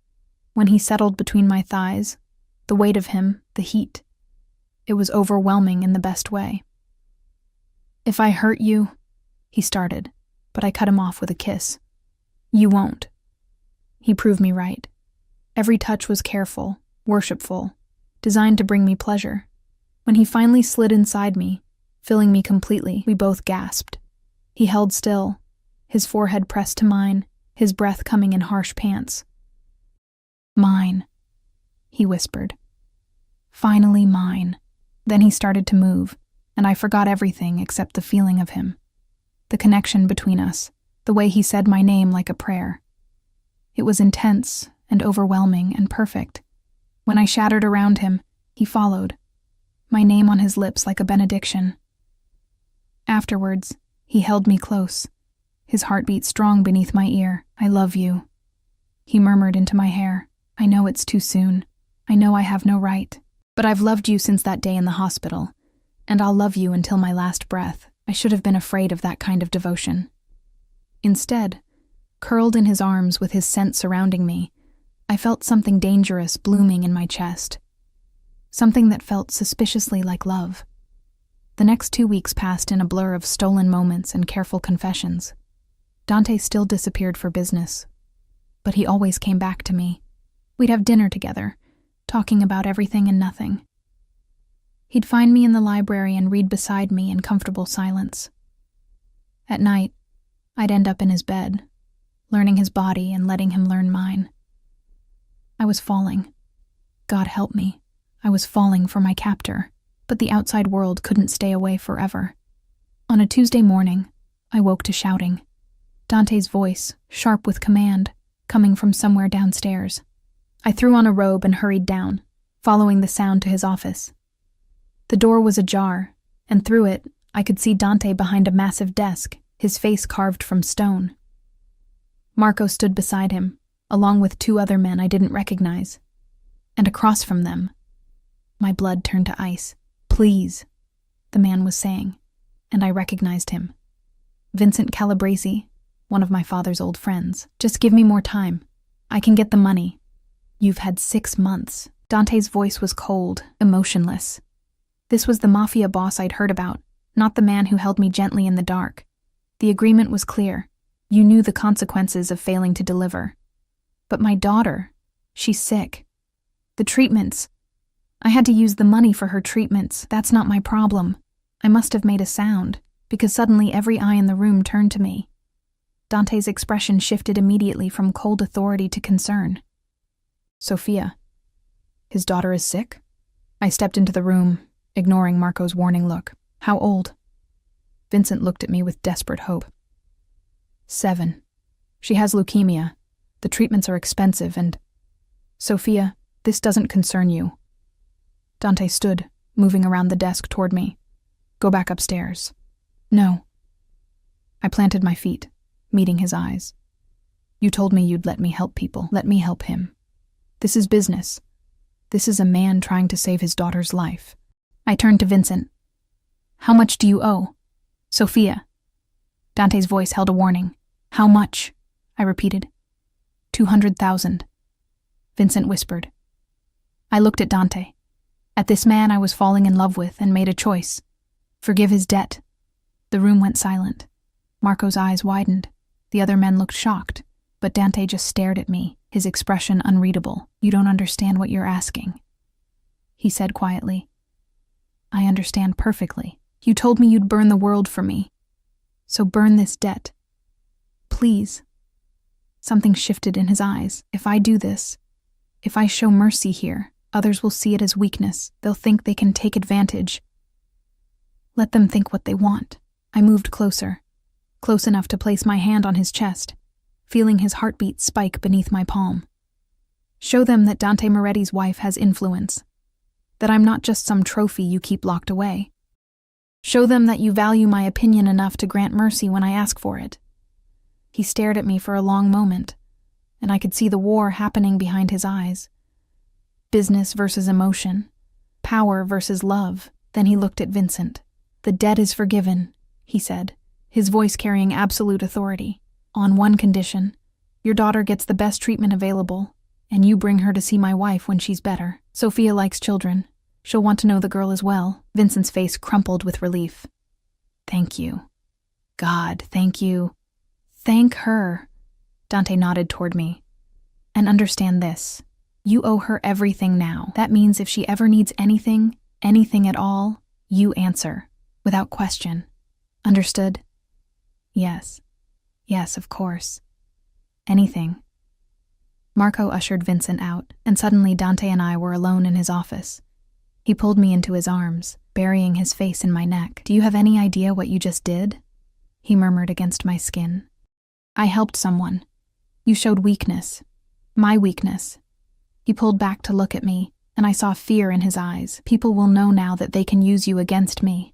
When he settled between my thighs, the weight of him, the heat, it was overwhelming in the best way. If I hurt you, he started, but I cut him off with a kiss. You won't. He proved me right. Every touch was careful, worshipful, designed to bring me pleasure. When he finally slid inside me, filling me completely, we both gasped. He held still, his forehead pressed to mine, his breath coming in harsh pants. Mine, he whispered. Finally mine. Then he started to move, and I forgot everything except the feeling of him. The connection between us, the way he said my name like a prayer. It was intense and overwhelming and perfect. When I shattered around him, he followed, my name on his lips like a benediction. Afterwards, he held me close, his heartbeat strong beneath my ear. I love you. He murmured into my hair. I know it's too soon. I know I have no right. But I've loved you since that day in the hospital, and I'll love you until my last breath. I should have been afraid of that kind of devotion. Instead, curled in his arms with his scent surrounding me, I felt something dangerous blooming in my chest. Something that felt suspiciously like love. The next 2 weeks passed in a blur of stolen moments and careful confessions. Dante still disappeared for business, but he always came back to me. We'd have dinner together, talking about everything and nothing. He'd find me in the library and read beside me in comfortable silence. At night, I'd end up in his bed, learning his body and letting him learn mine. I was falling. God help me. I was falling for my captor, but the outside world couldn't stay away forever. On a Tuesday morning, I woke to shouting. Dante's voice, sharp with command, coming from somewhere downstairs. I threw on a robe and hurried down, following the sound to his office. The door was ajar, and through it, I could see Dante behind a massive desk, his face carved from stone. Marco stood beside him, along with 2 other men I didn't recognize. And across from them, my blood turned to ice. Please, the man was saying, and I recognized him. Vincent Calabresi, one of my father's old friends. Just give me more time. I can get the money. You've had 6 months. Dante's voice was cold, emotionless. This was the Mafia boss I'd heard about, not the man who held me gently in the dark. The agreement was clear. You knew the consequences of failing to deliver. But my daughter, she's sick. The treatments. I had to use the money for her treatments. That's not my problem. I must have made a sound, because suddenly every eye in the room turned to me. Dante's expression shifted immediately from cold authority to concern. Sophia. His daughter is sick? I stepped into the room, ignoring Marco's warning look. How old? Vincent looked at me with desperate hope. 7. She has leukemia. The treatments are expensive and... Sophia, this doesn't concern you. Dante stood, moving around the desk toward me. Go back upstairs. No. I planted my feet, meeting his eyes. You told me you'd let me help people. Let me help him. This is business. This is a man trying to save his daughter's life. I turned to Vincent. How much do you owe? Sophia. Dante's voice held a warning. How much? I repeated. 200,000. Vincent whispered. I looked at Dante. At this man I was falling in love with and made a choice. Forgive his debt. The room went silent. Marco's eyes widened. The other men looked shocked, but Dante just stared at me, his expression unreadable. You don't understand what you're asking, he said quietly. I understand perfectly. You told me you'd burn the world for me. So burn this debt. Please. Something shifted in his eyes. If I do this, if I show mercy here, others will see it as weakness. They'll think they can take advantage. Let them think what they want. I moved closer, close enough to place my hand on his chest, feeling his heartbeat spike beneath my palm. Show them that Dante Moretti's wife has influence, that I'm not just some trophy you keep locked away. Show them that you value my opinion enough to grant mercy when I ask for it. He stared at me for a long moment, and I could see the war happening behind his eyes. Business versus emotion, power versus love. Then he looked at Vincent. The debt is forgiven, he said, his voice carrying absolute authority. On one condition, your daughter gets the best treatment available, and you bring her to see my wife when she's better. Sophia likes children. She'll want to know the girl as well. Vincent's face crumpled with relief. Thank you. God, thank you. Thank her. Dante nodded toward me. And understand this. You owe her everything now. That means if she ever needs anything at all, you answer, without question. Understood? Yes. Yes, of course. Anything. Marco ushered Vincent out, and suddenly Dante and I were alone in his office. He pulled me into his arms, burying his face in my neck. Do you have any idea what you just did? He murmured against my skin. I helped someone. You showed weakness. My weakness. He pulled back to look at me, and I saw fear in his eyes. People will know now that they can use you against me.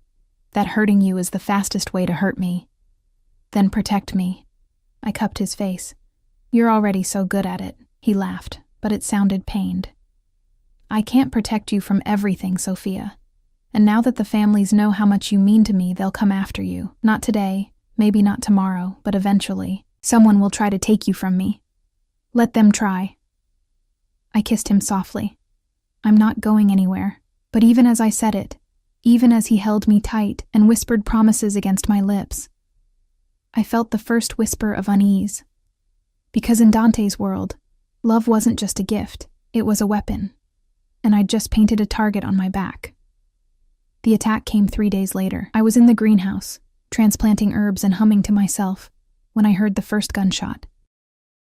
That hurting you is the fastest way to hurt me. Then protect me. I cupped his face. You're already so good at it. He laughed, but it sounded pained. I can't protect you from everything, Sophia. And now that the families know how much you mean to me, they'll come after you. Not today, maybe not tomorrow, but eventually. Someone will try to take you from me. Let them try. I kissed him softly. I'm not going anywhere. But even as I said it, even as he held me tight and whispered promises against my lips, I felt the first whisper of unease. Because in Dante's world, love wasn't just a gift, it was a weapon. And I'd just painted a target on my back. The attack came 3 days later. I was in the greenhouse, transplanting herbs and humming to myself, when I heard the first gunshot.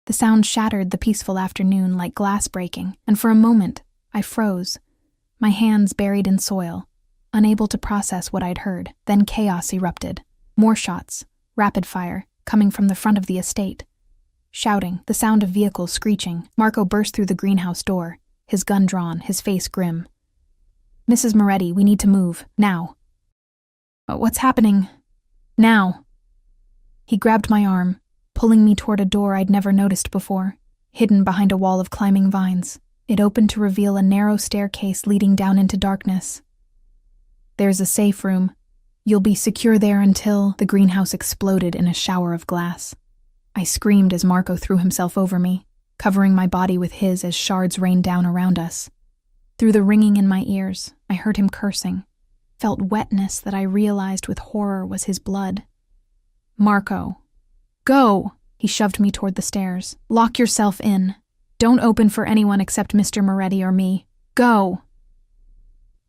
The sound shattered the peaceful afternoon like glass breaking, and for a moment, I froze, my hands buried in soil, unable to process what I'd heard. Then chaos erupted. More shots, rapid fire, coming from the front of the estate. Shouting, the sound of vehicles screeching. Marco burst through the greenhouse door, his gun drawn, his face grim. Mrs. Moretti, we need to move, now. What's happening? Now. He grabbed my arm, pulling me toward a door I'd never noticed before, hidden behind a wall of climbing vines. It opened to reveal a narrow staircase leading down into darkness. There's a safe room. You'll be secure there until... The greenhouse exploded in a shower of glass. I screamed as Marco threw himself over me, covering my body with his as shards rained down around us. Through the ringing in my ears, I heard him cursing, felt wetness that I realized with horror was his blood. Marco. Go! He shoved me toward the stairs. Lock yourself in. Don't open for anyone except Mr. Moretti or me. Go!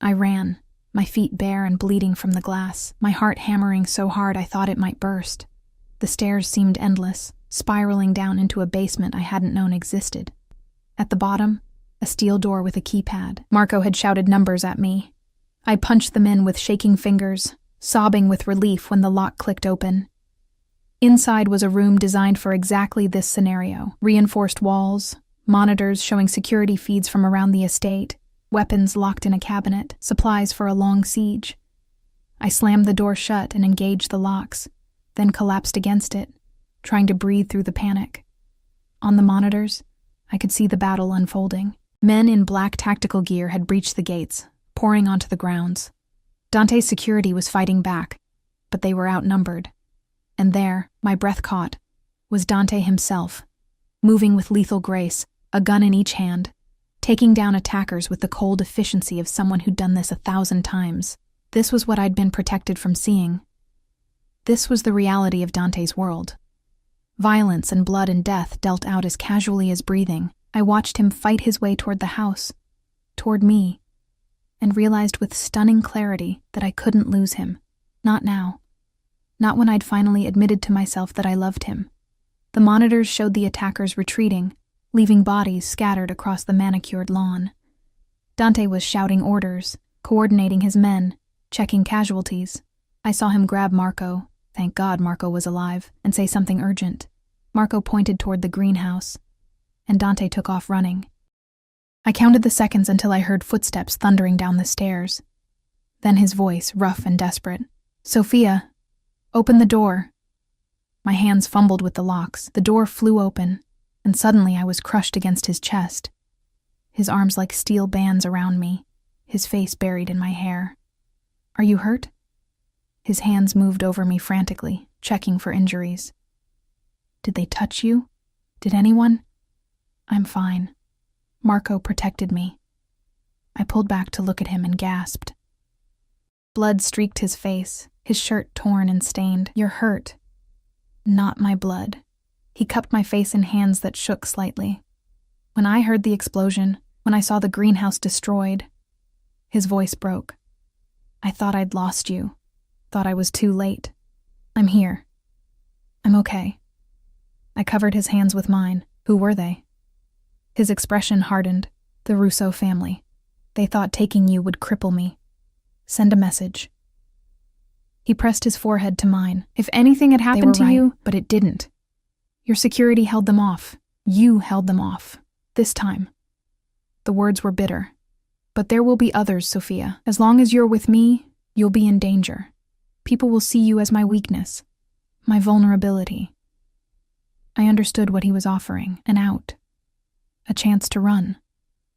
I ran, my feet bare and bleeding from the glass, my heart hammering so hard I thought it might burst. The stairs seemed endless, spiraling down into a basement I hadn't known existed. At the bottom, a steel door with a keypad. Marco had shouted numbers at me. I punched them in with shaking fingers, sobbing with relief when the lock clicked open. Inside was a room designed for exactly this scenario. Reinforced walls, monitors showing security feeds from around the estate, weapons locked in a cabinet, supplies for a long siege. I slammed the door shut and engaged the locks, then collapsed against it, trying to breathe through the panic. On the monitors, I could see the battle unfolding. Men in black tactical gear had breached the gates, pouring onto the grounds. Dante's security was fighting back, but they were outnumbered. And there, my breath caught, was Dante himself, moving with lethal grace, a gun in each hand, taking down attackers with the cold efficiency of someone who'd done this 1,000 times. This was what I'd been protected from seeing. This was the reality of Dante's world. Violence and blood and death dealt out as casually as breathing. I watched him fight his way toward the house, toward me, and realized with stunning clarity that I couldn't lose him. Not now. Not when I'd finally admitted to myself that I loved him. The monitors showed the attackers retreating, leaving bodies scattered across the manicured lawn. Dante was shouting orders, coordinating his men, checking casualties. I saw him grab Marco, thank God Marco was alive, and say something urgent. Marco pointed toward the greenhouse, and Dante took off running. I counted the seconds until I heard footsteps thundering down the stairs. Then his voice, rough and desperate. Sophia, open the door. My hands fumbled with the locks. The door flew open, and suddenly I was crushed against his chest. His arms like steel bands around me, his face buried in my hair. Are you hurt? His hands moved over me frantically, checking for injuries. Did they touch you? Did anyone? I'm fine. Marco protected me. I pulled back to look at him and gasped. Blood streaked his face, his shirt torn and stained. "You're hurt." "Not my blood." He cupped my face in hands that shook slightly. "When I heard the explosion, when I saw the greenhouse destroyed," his voice broke. "I thought I'd lost you. Thought I was too late. I'm here. I'm okay." I covered his hands with mine. "Who were they?" His expression hardened. "The Russo family. They thought taking you would cripple me. Send a message." He pressed his forehead to mine. "If anything had happened to you, but it didn't. Your security held them off. You held them off. This time." The words were bitter. "But there will be others, Sophia. As long as you're with me, you'll be in danger. People will see you as my weakness, my vulnerability." I understood what he was offering, an out, a chance to run,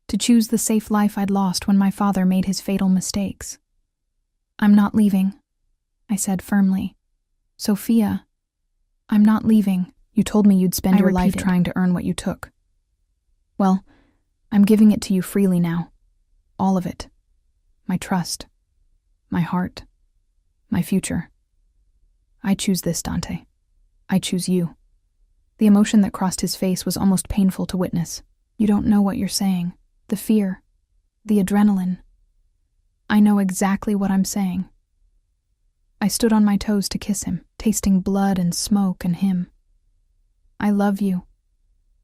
to choose the safe life I'd lost when my father made his fatal mistakes. "I'm not leaving," I said firmly. "Sophia, I'm not leaving." "You told me you'd spend your life trying to earn what you took. Well, I'm giving it to you freely now. All of it. My trust, my heart, my future. I choose this, Dante. I choose you." The emotion that crossed his face was almost painful to witness. "You don't know what you're saying. The fear, the adrenaline. I know exactly what I'm saying." I stood on my toes to kiss him, tasting blood and smoke and him. "I love you.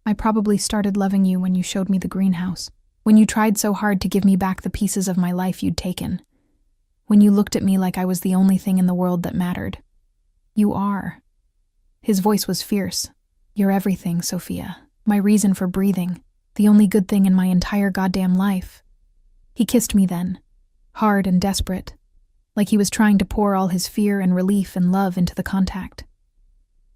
I probably started loving you when you showed me the greenhouse, when you tried so hard to give me back the pieces of my life you'd taken, when you looked at me like I was the only thing in the world that mattered. You are." His voice was fierce. "You're everything, Sophia. My reason for breathing. The only good thing in my entire goddamn life." He kissed me then, hard and desperate, like he was trying to pour all his fear and relief and love into the contact.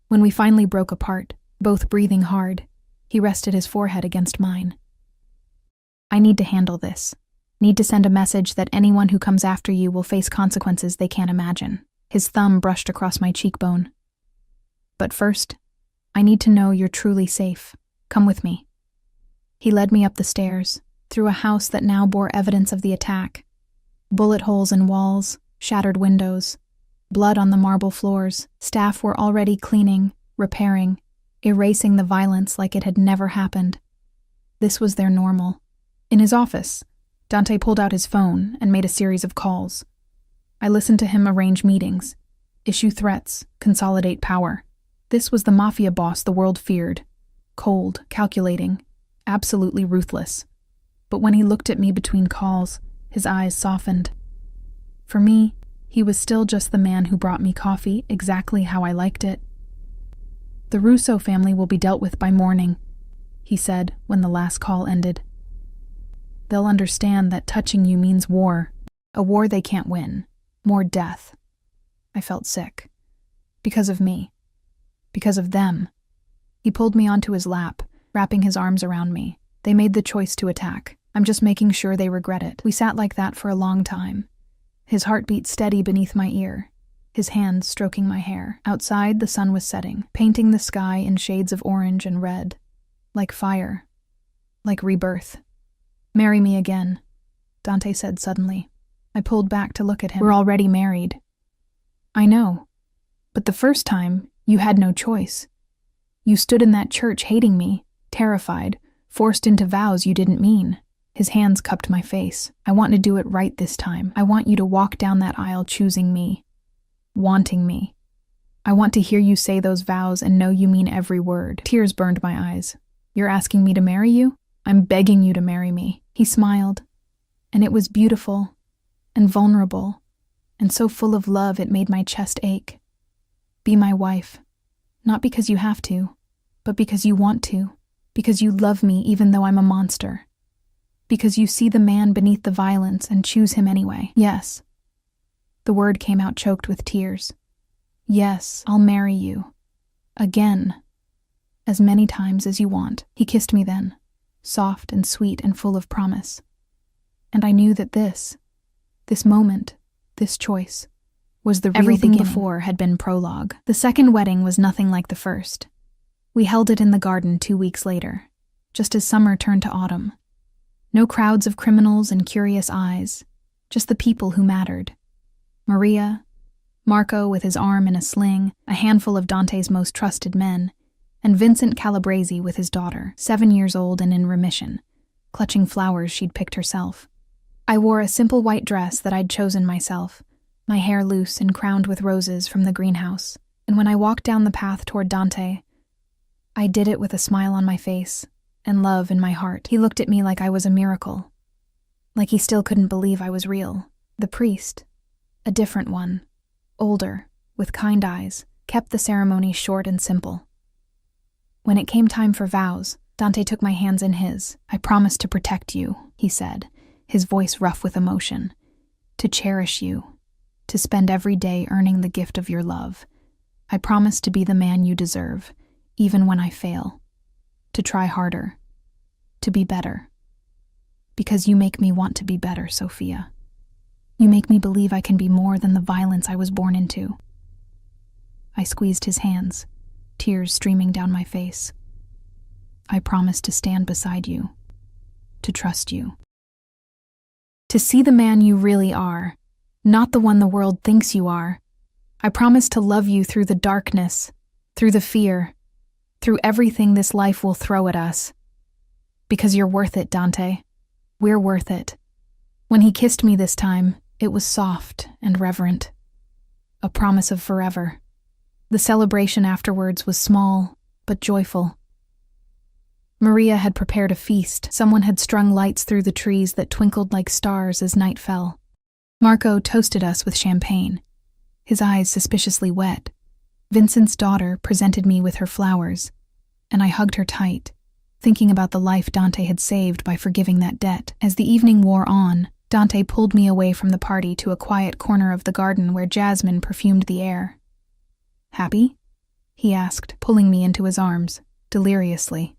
When we finally broke apart, both breathing hard, he rested his forehead against mine. "I need to handle this. Need to send a message that anyone who comes after you will face consequences they can't imagine." His thumb brushed across my cheekbone. "But first, I need to know you're truly safe. Come with me." He led me up the stairs, through a house that now bore evidence of the attack. Bullet holes in walls, shattered windows, blood on the marble floors. Staff were already cleaning, repairing, erasing the violence like it had never happened. This was their normal. In his office, Dante pulled out his phone and made a series of calls. I listened to him arrange meetings, issue threats, consolidate power. This was the Mafia boss the world feared. Cold, calculating, absolutely ruthless. But when he looked at me between calls, his eyes softened. For me, he was still just the man who brought me coffee exactly how I liked it. "The Russo family will be dealt with by morning," he said when the last call ended. "They'll understand that touching you means war, a war they can't win, more death." I felt sick. Because of me. Because of them. He pulled me onto his lap, wrapping his arms around me. "They made the choice to attack. I'm just making sure they regret it." We sat like that for a long time, his heartbeat steady beneath my ear, his hands stroking my hair. Outside, the sun was setting, painting the sky in shades of orange and red, like fire, like rebirth. "Marry me again," Dante said suddenly. I pulled back to look at him. "We're already married." "I know, but the first time, you had no choice. You stood in that church hating me, terrified, forced into vows you didn't mean." His hands cupped my face. "I want to do it right this time. I want you to walk down that aisle choosing me, wanting me. I want to hear you say those vows and know you mean every word." Tears burned my eyes. "You're asking me to marry you? I'm begging you to marry me." He smiled, and it was beautiful and vulnerable and so full of love it made my chest ache. "Be my wife, not because you have to, but because you want to, because you love me even though I'm a monster, because you see the man beneath the violence and choose him anyway." "Yes." The word came out choked with tears. "Yes, I'll marry you. Again. As many times as you want." He kissed me then, soft and sweet and full of promise. And I knew that this moment, this choice, was the real Everything beginning. Before had been prologue. The second wedding was nothing like the first. We held it in the garden 2 weeks later, just as summer turned to autumn. No crowds of criminals and curious eyes, just the people who mattered. Maria, Marco with his arm in a sling, a handful of Dante's most trusted men, and Vincent Calabrese with his daughter, 7 years old and in remission, clutching flowers she'd picked herself. I wore a simple white dress that I'd chosen myself, my hair loose and crowned with roses from the greenhouse, and when I walked down the path toward Dante, I did it with a smile on my face and love in my heart. He looked at me like I was a miracle, like he still couldn't believe I was real. The priest, a different one, older, with kind eyes, kept the ceremony short and simple. When it came time for vows, Dante took my hands in his. "I promise to protect you," he said, his voice rough with emotion, "to cherish you, to spend every day earning the gift of your love. I promise to be the man you deserve, even when I fail, to try harder, to be better. Because you make me want to be better, Sophia. You make me believe I can be more than the violence I was born into." I squeezed his hands, tears streaming down my face. "I promise to stand beside you, to trust you. To see the man you really are, not the one the world thinks you are. I promise to love you through the darkness, through the fear, through everything this life will throw at us. Because you're worth it, Dante. We're worth it." When he kissed me this time, it was soft and reverent. A promise of forever. The celebration afterwards was small, but joyful. Maria had prepared a feast. Someone had strung lights through the trees that twinkled like stars as night fell. Marco toasted us with champagne, his eyes suspiciously wet. Vincent's daughter presented me with her flowers, and I hugged her tight, thinking about the life Dante had saved by forgiving that debt. As the evening wore on, Dante pulled me away from the party to a quiet corner of the garden where jasmine perfumed the air. "Happy?" he asked, pulling me into his arms, deliriously.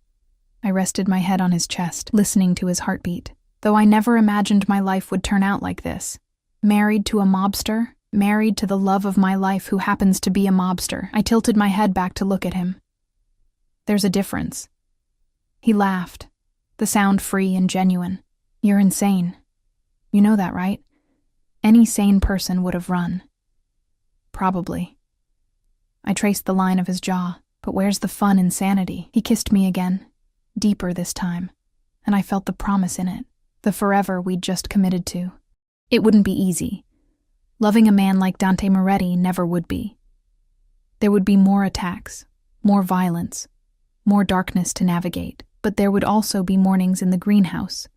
I rested my head on his chest, listening to his heartbeat. Though I never imagined my life would turn out like this. Married to a mobster, married to the love of my life who happens to be a mobster. I tilted my head back to look at him. "There's a difference." He laughed, the sound free and genuine. "You're insane. You know that, right? Any sane person would have run." "Probably." I traced the line of his jaw. "But where's the fun in sanity?" He kissed me again, deeper this time, and I felt the promise in it, the forever we'd just committed to. It wouldn't be easy. Loving a man like Dante Moretti never would be. There would be more attacks, more violence, more darkness to navigate, but there would also be mornings in the greenhouse,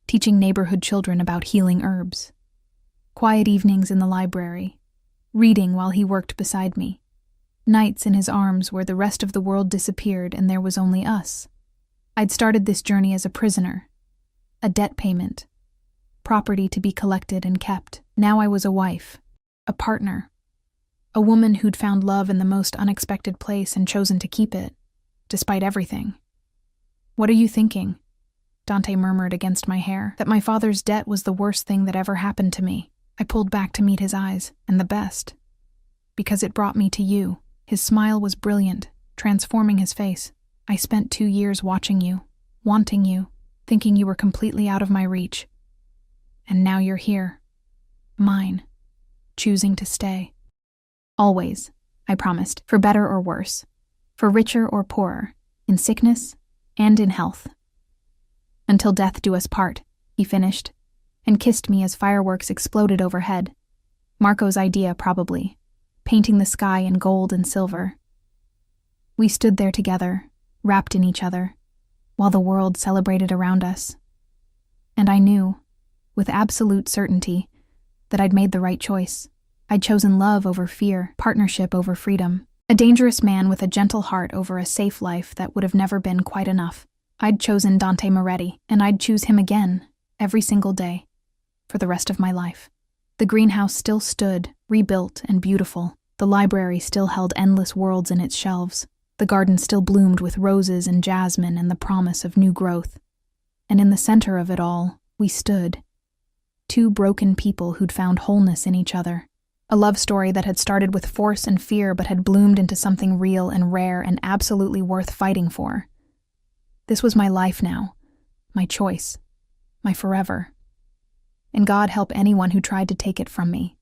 teaching neighborhood children about healing herbs. Quiet evenings in the library, reading while he worked beside me. Nights in his arms where the rest of the world disappeared and there was only us. I'd started this journey as a prisoner, a debt payment, property to be collected and kept. Now I was a wife, a partner, a woman who'd found love in the most unexpected place and chosen to keep it, despite everything. "What are you thinking?" Dante murmured against my hair. "That my father's debt was the worst thing that ever happened to me." I pulled back to meet his eyes, and the best. Because it brought me to you. His smile was brilliant, transforming his face. "I spent 2 years watching you, wanting you, thinking you were completely out of my reach. And now you're here. Mine. Choosing to stay. Always," I promised, "for better or worse, for richer or poorer, in sickness and in health. Until death do us part," he finished, and kissed me as fireworks exploded overhead. Marco's idea, probably, painting the sky in gold and silver. We stood there together, wrapped in each other, while the world celebrated around us. And I knew, with absolute certainty, that I'd made the right choice. I'd chosen love over fear, partnership over freedom, a dangerous man with a gentle heart over a safe life that would have never been quite enough. I'd chosen Dante Moretti, and I'd choose him again, every single day, for the rest of my life. The greenhouse still stood, rebuilt and beautiful. The library still held endless worlds in its shelves. The garden still bloomed with roses and jasmine and the promise of new growth. And in the center of it all, we stood. 2 broken people who'd found wholeness in each other. A love story that had started with force and fear but had bloomed into something real and rare and absolutely worth fighting for. This was my life now, my choice, my forever. And God help anyone who tried to take it from me.